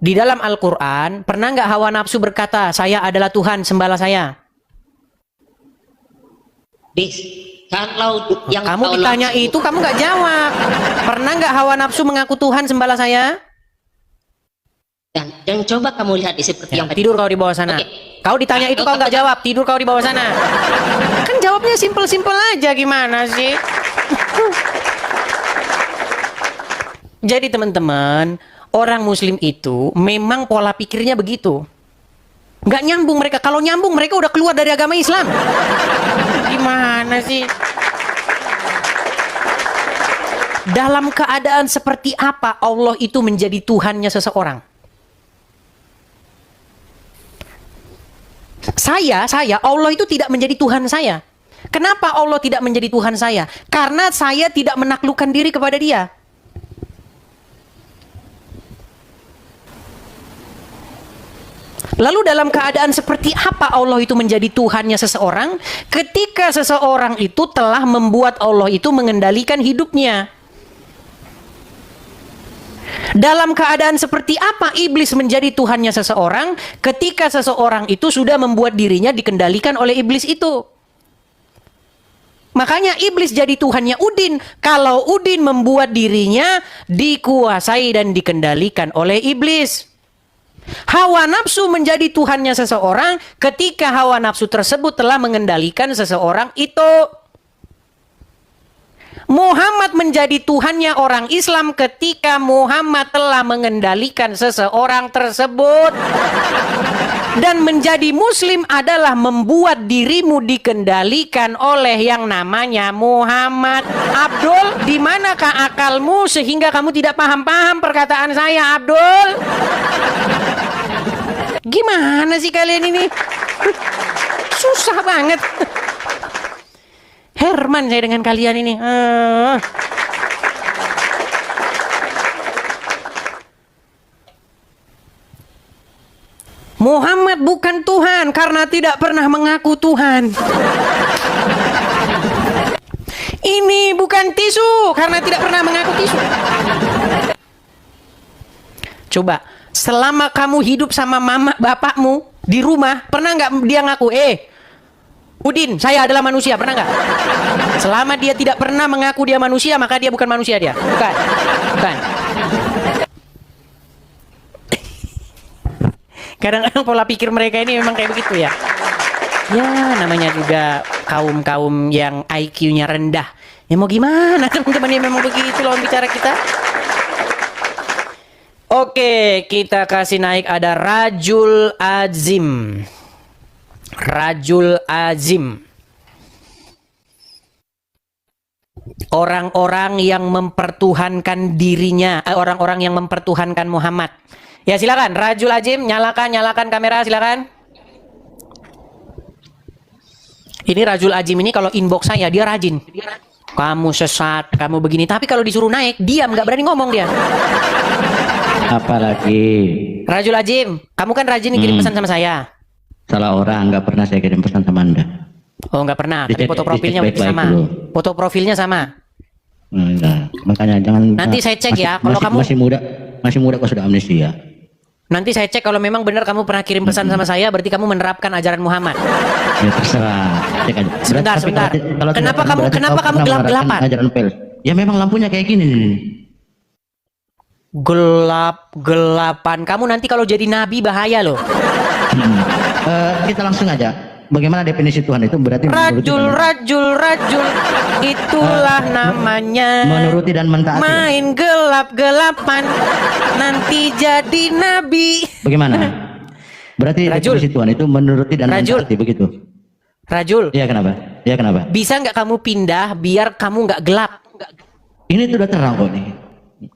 Di dalam Al-Quran, pernah nggak hawa nafsu berkata, saya adalah Tuhan, sembahlah saya? Dis, kalau yang Kamu hawa ditanya nafsu- itu, kamu nggak jawab. Pernah nggak hawa nafsu mengaku Tuhan, sembahlah saya? dan coba kamu lihat di seperti Ya, yang tadi. tidur kau di bawah sana. Oke. Kau ditanya itu kau nggak jawab, tidur kau di bawah sana. Kan jawabnya simpel-simpel aja, gimana sih? Jadi teman-teman, orang Muslim itu memang pola pikirnya begitu. Nggak nyambung mereka. Kalau nyambung mereka udah keluar dari agama Islam. Gimana sih? Dalam keadaan seperti apa Allah itu menjadi Tuhannya seseorang? Saya, Allah itu tidak menjadi Tuhan saya. Kenapa Allah tidak menjadi Tuhan saya? Karena saya tidak menaklukkan diri kepada Dia. Lalu dalam keadaan seperti apa Allah itu menjadi Tuhannya seseorang? Ketika seseorang itu telah membuat Allah itu mengendalikan hidupnya. Dalam keadaan seperti apa iblis menjadi Tuhannya seseorang? Ketika seseorang itu sudah membuat dirinya dikendalikan oleh iblis itu. Makanya iblis jadi Tuhannya Udin. Kalau Udin membuat dirinya dikuasai dan dikendalikan oleh iblis. Hawa nafsu menjadi Tuhannya seseorang ketika hawa nafsu tersebut telah mengendalikan seseorang itu. Muhammad menjadi Tuhannya orang Islam ketika Muhammad telah mengendalikan seseorang tersebut. Dan menjadi Muslim adalah membuat dirimu dikendalikan oleh yang namanya Muhammad. Abdul, di manakah akalmu sehingga kamu tidak paham-paham perkataan saya, Abdul? Gimana sih kalian ini? Susah banget. Herman saya dengan kalian ini. Muhammad bukan Tuhan karena tidak pernah mengaku Tuhan. Ini bukan tisu karena tidak pernah mengaku tisu. Coba, selama kamu hidup sama mama bapakmu di rumah, pernah nggak dia ngaku, Udin, saya adalah manusia, pernah nggak? Selama dia tidak pernah mengaku dia manusia, maka dia bukan manusia dia. Bukan. Bukan. Kadang-kadang pola pikir mereka ini memang kayak begitu ya. Ya, namanya juga kaum-kaum yang IQ-nya rendah. Ya mau gimana teman-teman, ya memang begitu lawan bicara kita. Oke, kita kasih naik ada Rajul Azim. Rajul Azim. Orang-orang yang mempertuhankan dirinya, orang-orang yang mempertuhankan Muhammad. Ya silakan, Rajul Azim, nyalakan kamera, silakan. Ini Rajul Azim ini kalau inbox saya dia rajin. Kamu sesat, kamu begini. Tapi kalau disuruh naik, diam, nggak berani ngomong dia. Apalagi Rajul Azim, kamu kan rajin kirim pesan sama saya. salah orang, nggak pernah saya kirim pesan sama Anda. Oh, nggak pernah. Tapi foto profilnya dicek baik-baik sama. dulu. Foto profilnya sama. Enggak, makanya jangan. Nanti saya cek ya, kalau kamu masih muda kok sudah amnesia. Nanti saya cek kalau memang benar kamu pernah kirim pesan sama saya, berarti kamu menerapkan ajaran Muhammad. Ya terserah. Cek aja. Sebentar. Kalau Kenapa tidak, kamu pernah gelap-gelapan? menerapkan Ajaran pers. Ya memang lampunya kayak gini nih. Gelap-gelapan. Kamu nanti kalau jadi nabi bahaya loh. Kita langsung aja. Bagaimana definisi Tuhan itu? Berarti Rajul. Itulah namanya. menuruti dan mentaati. Main gelap-gelapan. Nanti jadi nabi. Bagaimana? Berarti Rajul. definisi Tuhan itu menuruti dan Rajul. mentaati, begitu. Rajul, Iya kenapa? bisa nggak kamu pindah biar kamu nggak gelap? Ini sudah terang kok nih.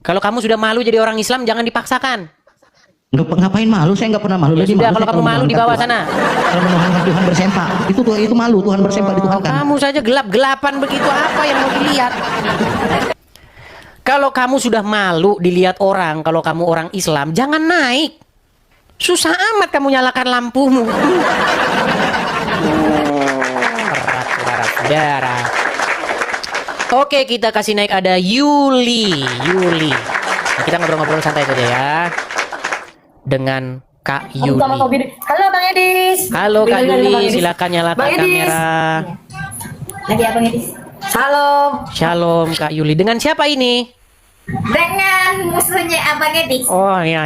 Kalau kamu sudah malu jadi orang Islam, jangan dipaksakan. Ngapain malu? Saya nggak pernah malu. Ya sudah, kalau kamu malu di bawah sana. Kalau menuhankan Tuhan bersempak, itu malu. Tuhan bersempak dituhankan. Kamu saja gelap-gelapan begitu, apa yang mau dilihat? Kalau kamu sudah malu dilihat orang, kalau kamu orang Islam, jangan naik. Susah amat kamu nyalakan lampumu. Berat, saudara-saudara. Oke, kita kasih naik ada Yuli. Nah, kita ngobrol-ngobrol santai saja ya. Dengan Kak Yuli. Halo Bang Edis. Halo Kak Yuli, silakan nyalakan kamera. Lagi ya Bang Edis. Halo. Shalom Kak Yuli. Dengan siapa ini? Dengan musuhnya Abang Edis. Oh ya.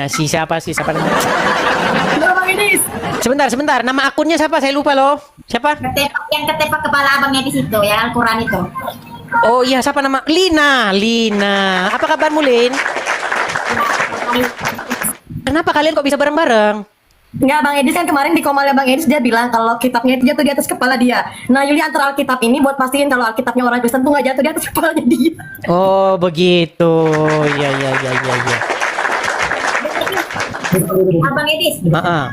Siapa namanya? Halo Bang Edis. Sebentar. Nama akunnya siapa? Saya lupa loh. Siapa? Yang ketepak kepala Abang Edis itu, yang Al-Quran itu. Oh iya, siapa nama? Lina. Apa kabarmu, Lin? Kenapa kalian kok bisa bareng-bareng? Enggak, Bang Edis kan kemarin di komalnya Bang Edis dia bilang kalau kitabnya itu jatuh di atas kepala dia. Nah, Yuli antar Alkitab ini buat pastiin kalau Alkitabnya orang Kristen tuh nggak jatuh di atas kepalanya dia. Oh, begitu. Iya, iya, iya, iya, iya. Abang Edis. Heeh.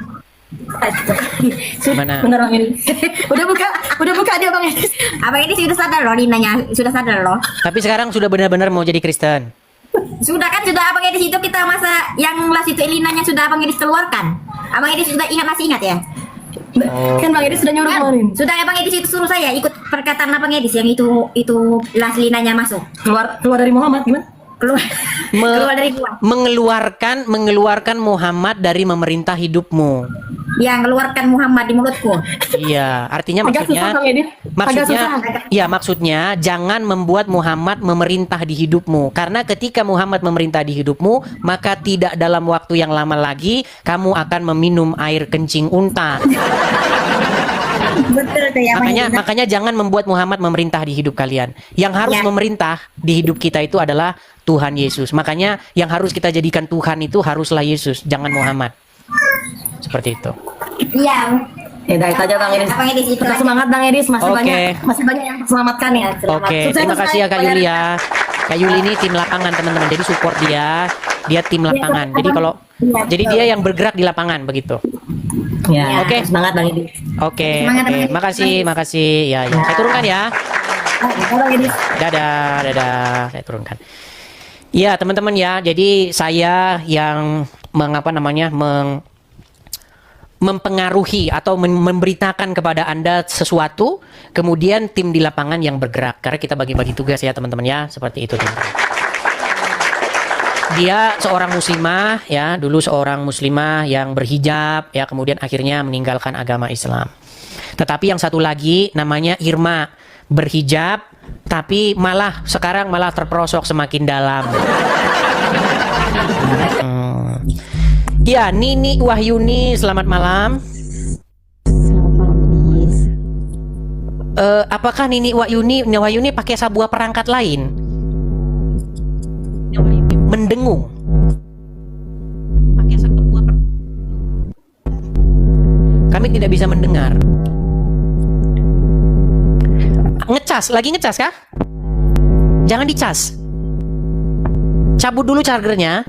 Mana? Bener Bang Edis. udah buka dia Bang Edis. Abang Edis sudah sadar loh, Linanya sudah sadar loh. Tapi sekarang sudah benar-benar mau jadi Kristen. Sudah kan, sudah Abang Edis itu kita masa yang las itu Linanya sudah Abang Edis keluarkan. Abang Edis sudah ingat, masih ingat ya? Kan Bang Edis sudah nyuruh Kan, kemarin. sudah Abang Edis itu suruh saya ikut perkataan Abang Edis yang itu las Linanya masuk. Keluar dari Muhammad gimana? Keluar keluar dari gua. mengeluarkan Muhammad dari memerintah hidupmu. Yang keluarkan Muhammad di mulutku. Iya, artinya Agak susah, Bang Edis. Agak maksudnya susah. ya maksudnya jangan membuat Muhammad memerintah di hidupmu, karena ketika Muhammad memerintah di hidupmu, maka tidak dalam waktu yang lama lagi kamu akan meminum air kencing unta. Betul tuh ya. Makanya jangan membuat Muhammad memerintah di hidup kalian. Yang harus Ya. memerintah di hidup kita itu adalah Tuhan Yesus. Makanya yang harus kita jadikan Tuhan itu haruslah Yesus, jangan Muhammad. Seperti itu. Iya. Ya udah itu aja Bang Edis. Abang Edis itu Tetap aja. semangat Bang Edis, masih Oke. banyak yang selamatkan ya. Selamat. Oke, Sukses, terima sukses. kasih ya Kak Yuli ya. Kak Yuli ini tim lapangan teman-teman. Jadi support dia tim lapangan. Jadi kalau jadi dia yang bergerak di lapangan begitu. Ya, Oke. semangat Bang Edis. Oke, Semangat, oke. teman-teman. Makasih. Ya. Saya turunkan ya. Bang Edis. Dadah. Saya turunkan. Ya, teman-teman ya. Jadi saya yang mempengaruhi atau memberitakan kepada Anda sesuatu, kemudian tim di lapangan yang bergerak. Karena kita bagi-bagi tugas ya teman-teman ya, seperti itu teman-teman. Dia seorang muslimah ya, dulu seorang muslimah yang berhijab ya, kemudian akhirnya meninggalkan agama Islam. Tetapi yang satu lagi namanya Irma, berhijab tapi sekarang malah terperosok semakin dalam. Ya, Nini Wahyuni, selamat malam. Apakah Nini Wahyuni pakai sebuah perangkat lain? Mendengung. Pakai sebuah Kami tidak bisa mendengar. Lagi ngecas kah? Jangan dicas. Cabut dulu chargernya.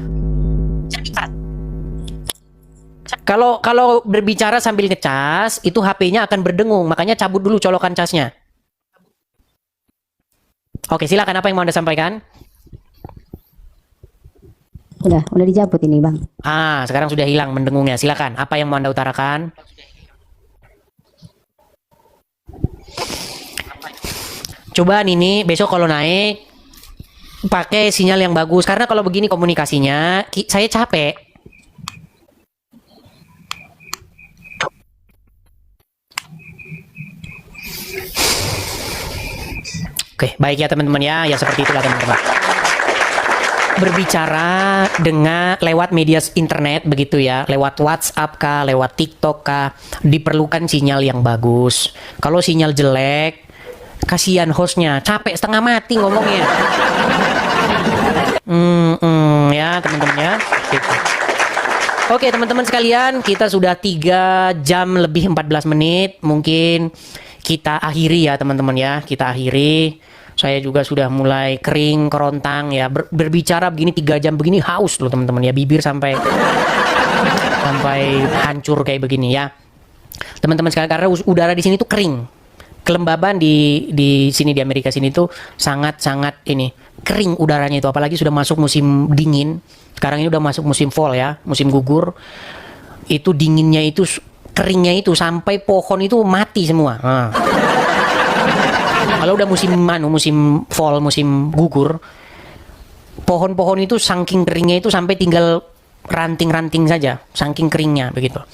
Kalau berbicara sambil ngecas, itu HP-nya akan berdengung, makanya cabut dulu colokan casnya. Oke, silakan, apa yang mau Anda sampaikan? Udah dicabut ini Bang. Sekarang sudah hilang mendengungnya. Silakan, apa yang mau Anda utarakan? Coba Nini, besok kalau naik pakai sinyal yang bagus, karena kalau begini komunikasinya saya capek. Oke, baik ya teman-teman ya. Ya seperti itulah teman-teman. Berbicara dengan lewat media internet begitu ya, lewat WhatsApp kah, lewat TikTok kah, diperlukan sinyal yang bagus. Kalau sinyal jelek, kasihan hostnya, capek setengah mati ngomongnya. Ya teman-teman ya. Gitu. Oke teman-teman sekalian, kita sudah 3 jam lebih 14 menit. Mungkin kita akhiri ya teman-teman ya. Kita akhiri. Saya juga sudah mulai kering, kerontang ya. Berbicara begini 3 jam begini haus loh teman-teman ya. Bibir sampai hancur kayak begini ya. Teman-teman sekalian, karena udara di sini tuh kering. Kelembaban di sini di Amerika sini tuh sangat-sangat ini kering udaranya itu, apalagi sudah masuk musim dingin. Sekarang ini udah masuk musim fall ya, musim gugur. Itu dinginnya itu, keringnya itu sampai pohon itu mati semua. Kalau udah musim fall, musim gugur, pohon-pohon itu saking keringnya itu sampai tinggal ranting-ranting saja, saking keringnya begitu.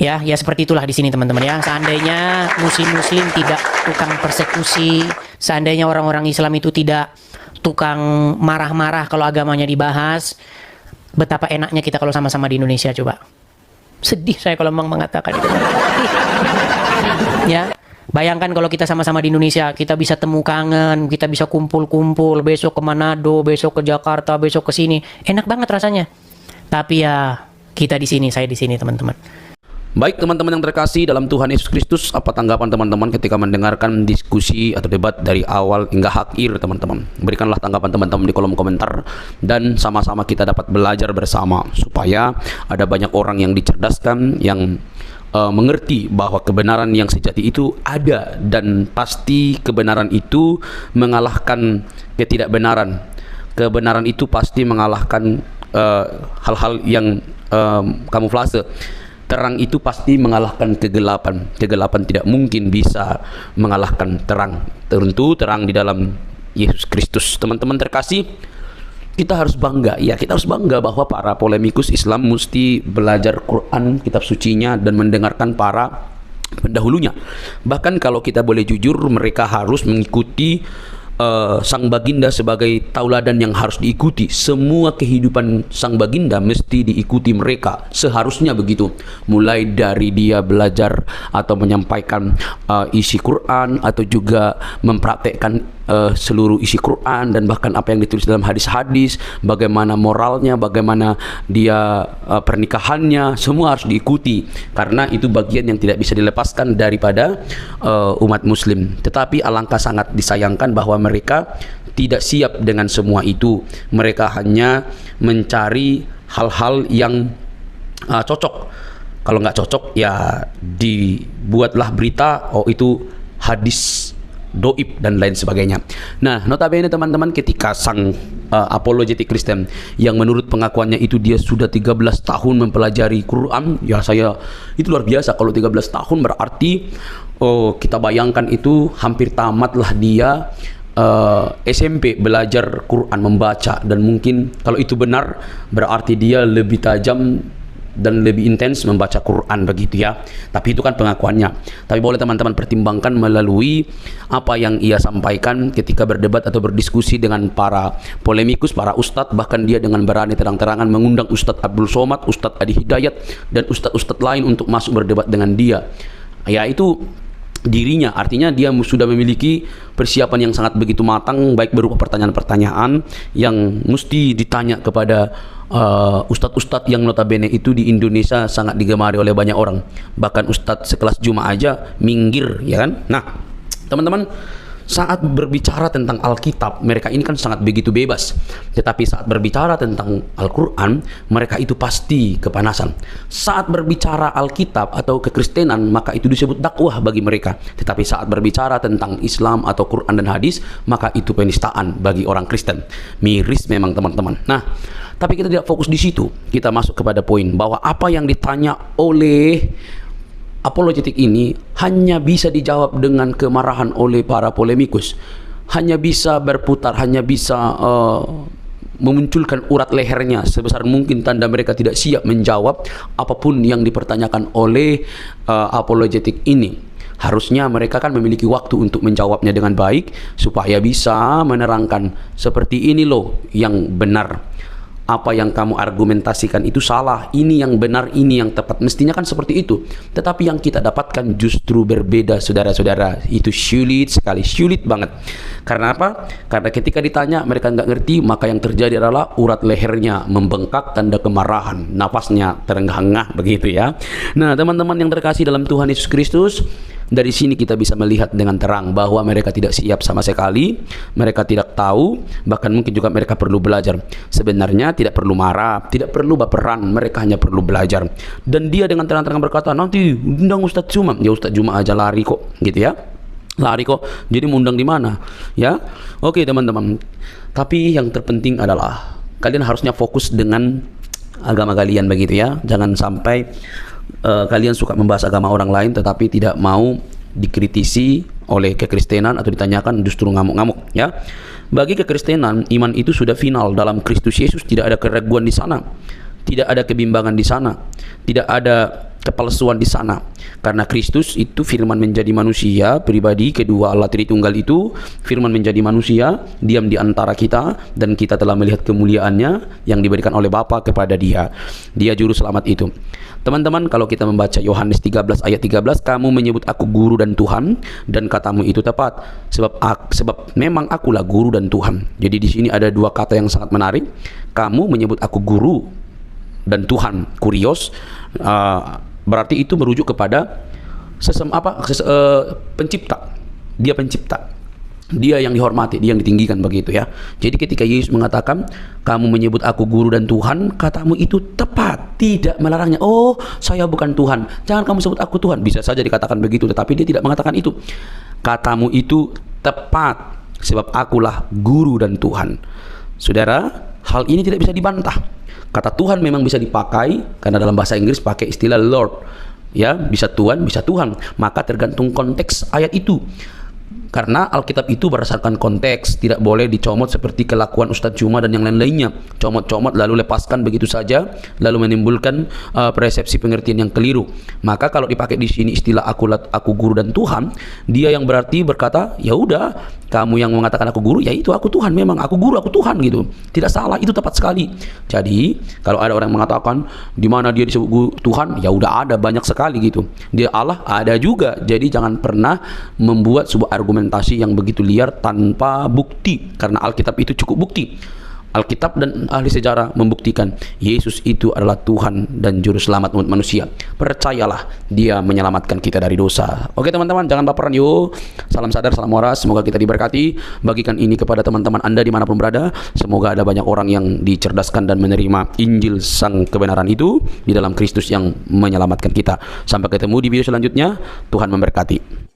Ya seperti itulah di sini teman-teman ya. Seandainya muslim tidak tukang persekusi, seandainya orang-orang Islam itu tidak tukang marah-marah kalau agamanya dibahas, betapa enaknya kita kalau sama-sama di Indonesia coba. Sedih saya kalau memang mengatakan itu. Ya, bayangkan kalau kita sama-sama di Indonesia, kita bisa temu kangen, kita bisa kumpul-kumpul, besok ke Manado, besok ke Jakarta, besok ke sini. Enak banget rasanya. Tapi ya kita di sini, saya di sini teman-teman. Baik teman-teman yang terkasih dalam Tuhan Yesus Kristus, apa tanggapan teman-teman ketika mendengarkan diskusi atau debat dari awal hingga akhir teman-teman? Berikanlah tanggapan teman-teman di kolom komentar, dan sama-sama kita dapat belajar bersama supaya ada banyak orang yang dicerdaskan, yang mengerti bahwa kebenaran yang sejati itu ada, dan pasti kebenaran itu mengalahkan ketidakbenaran. Kebenaran itu pasti mengalahkan hal-hal yang kamuflase. Terang itu pasti mengalahkan kegelapan. Kegelapan tidak mungkin bisa mengalahkan terang. Tentu terang di dalam Yesus Kristus. Teman-teman terkasih, kita harus bangga. Ya, kita harus bangga bahwa para polemikus Islam mesti belajar Quran, kitab sucinya, dan mendengarkan para pendahulunya. Bahkan kalau kita boleh jujur, mereka harus mengikuti sang baginda sebagai tauladan yang harus diikuti. Semua kehidupan sang baginda mesti diikuti mereka, seharusnya begitu. Mulai dari dia belajar atau menyampaikan isi Quran, atau juga mempraktekkan seluruh isi Quran, dan bahkan apa yang ditulis dalam hadis-hadis, bagaimana moralnya, bagaimana dia pernikahannya, semua harus diikuti, karena itu bagian yang tidak bisa dilepaskan daripada umat muslim. Tetapi alangkah sangat disayangkan bahwa mereka tidak siap dengan semua itu. Mereka hanya mencari hal-hal yang cocok. Kalau nggak cocok, ya dibuatlah berita, oh itu hadis doib dan lain sebagainya. Nah, notabene teman-teman, ketika sang apologetik Kristen yang menurut pengakuannya itu dia sudah 13 tahun mempelajari Quran, ya saya itu luar biasa. Kalau 13 tahun berarti kita bayangkan itu hampir tamatlah dia SMP belajar Quran, membaca, dan mungkin kalau itu benar berarti dia lebih tajam dan lebih intens membaca Quran, begitu ya. Tapi itu kan pengakuannya. Tapi boleh teman-teman pertimbangkan melalui apa yang ia sampaikan ketika berdebat atau berdiskusi dengan para polemikus, para ustadz. Bahkan dia dengan berani terang-terangan mengundang Ustadz Abdul Somad, Ustadz Adi Hidayat, dan ustadz-ustadz lain untuk masuk berdebat dengan dia. Ya, itu dirinya, artinya dia sudah memiliki persiapan yang sangat begitu matang, baik berupa pertanyaan-pertanyaan yang mesti ditanya kepada ustadz-ustadz yang notabene itu di Indonesia sangat digemari oleh banyak orang. Bahkan ustadz sekelas Juma aja minggir, ya kan? Nah, teman-teman, saat berbicara tentang Alkitab, mereka ini kan sangat begitu bebas. Tetapi saat berbicara tentang Al-Quran, mereka itu pasti kepanasan. Saat berbicara Alkitab atau kekristenan, maka itu disebut dakwah bagi mereka. Tetapi saat berbicara tentang Islam atau Quran dan hadis, maka itu penistaan bagi orang Kristen. Miris memang teman-teman. Nah, tapi kita tidak fokus di situ. Kita masuk kepada poin bahwa apa yang ditanya oleh apologetik ini hanya bisa dijawab dengan kemarahan oleh para polemikus. Hanya bisa berputar, hanya bisa memunculkan urat lehernya sebesar mungkin, tanda mereka tidak siap menjawab apapun yang dipertanyakan oleh apologetik ini. Harusnya mereka kan memiliki waktu untuk menjawabnya dengan baik, supaya bisa menerangkan seperti ini loh yang benar. Apa yang kamu argumentasikan itu salah, ini yang benar, ini yang tepat. Mestinya kan seperti itu. Tetapi yang kita dapatkan justru berbeda, saudara-saudara. Itu sulit sekali, sulit banget. Karena apa? Karena ketika ditanya mereka nggak ngerti, maka yang terjadi adalah urat lehernya membengkak, tanda kemarahan, napasnya terengah-engah, begitu ya. Nah, teman-teman yang terkasih dalam Tuhan Yesus Kristus, dari sini kita bisa melihat dengan terang bahwa mereka tidak siap sama sekali, mereka tidak tahu, bahkan mungkin juga mereka perlu belajar. Sebenarnya tidak perlu marah, tidak perlu baperan, mereka hanya perlu belajar. Dan dia dengan terang-terangan berkata, nanti undang Ustadz Juma. Ya Ustadz Juma aja lari kok, gitu ya. Lari kok, jadi mau undang di mana? Ya, oke teman-teman. Tapi yang terpenting adalah kalian harusnya fokus dengan agama kalian, begitu ya. Jangan sampai kalian suka membahas agama orang lain tetapi tidak mau dikritisi oleh kekristenan atau ditanyakan justru ngamuk-ngamuk, ya. Bagi kekristenan, iman itu sudah final dalam Kristus Yesus. Tidak ada keraguan di sana, tidak ada kebimbangan di sana, tidak ada kepalsuan di sana. Karena Kristus itu firman menjadi manusia, pribadi kedua Allah Tritunggal itu firman menjadi manusia, diam di antara kita, dan kita telah melihat kemuliaannya yang diberikan oleh Bapa kepada dia. Dia juru selamat itu. Teman-teman, kalau kita membaca Yohanes 13 ayat 13, kamu menyebut aku guru dan Tuhan, dan katamu itu tepat, sebab memang akulah guru dan Tuhan. Jadi di sini ada dua kata yang sangat menarik. Kamu menyebut aku guru dan Tuhan, kurios, berarti itu merujuk kepada pencipta. Dia pencipta, dia yang dihormati, dia yang ditinggikan, begitu ya. Jadi ketika Yesus mengatakan kamu menyebut aku guru dan Tuhan, katamu itu tepat, tidak melarangnya. Oh, saya bukan Tuhan, jangan kamu sebut aku Tuhan. Bisa saja dikatakan begitu, tetapi dia tidak mengatakan itu. Katamu itu tepat, sebab akulah guru dan Tuhan. Saudara, hal ini tidak bisa dibantah. Kata Tuhan memang bisa dipakai, karena dalam bahasa Inggris pakai istilah Lord, ya, bisa Tuhan, bisa Tuhan. Maka tergantung konteks ayat itu. Karena Alkitab itu berdasarkan konteks, tidak boleh dicomot seperti kelakuan Ustadz Cuma dan yang lain-lainnya. Comot-comot lalu lepaskan begitu saja, lalu menimbulkan persepsi pengertian yang keliru. Maka kalau dipakai di sini istilah aku guru dan Tuhan, dia yang berarti berkata, ya udah, kamu yang mengatakan aku guru, ya itu aku Tuhan, memang aku guru, aku Tuhan gitu. Tidak salah, itu tepat sekali. Jadi kalau ada orang yang mengatakan di mana dia disebut guru, Tuhan, ya udah ada banyak sekali gitu. Dia Allah ada juga. Jadi jangan pernah membuat sebuah argumentasi yang begitu liar tanpa bukti, karena Alkitab itu cukup bukti. Alkitab dan ahli sejarah membuktikan Yesus itu adalah Tuhan dan juru selamat umat manusia. Percayalah, dia menyelamatkan kita dari dosa. Oke teman-teman, jangan baperan yuk. Salam sadar, salam waras, semoga kita diberkati. Bagikan ini kepada teman-teman Anda dimanapun berada. Semoga ada banyak orang yang dicerdaskan dan menerima Injil sang kebenaran itu di dalam Kristus yang menyelamatkan kita. Sampai ketemu di video selanjutnya. Tuhan memberkati.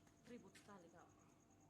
Ribut sekali kau.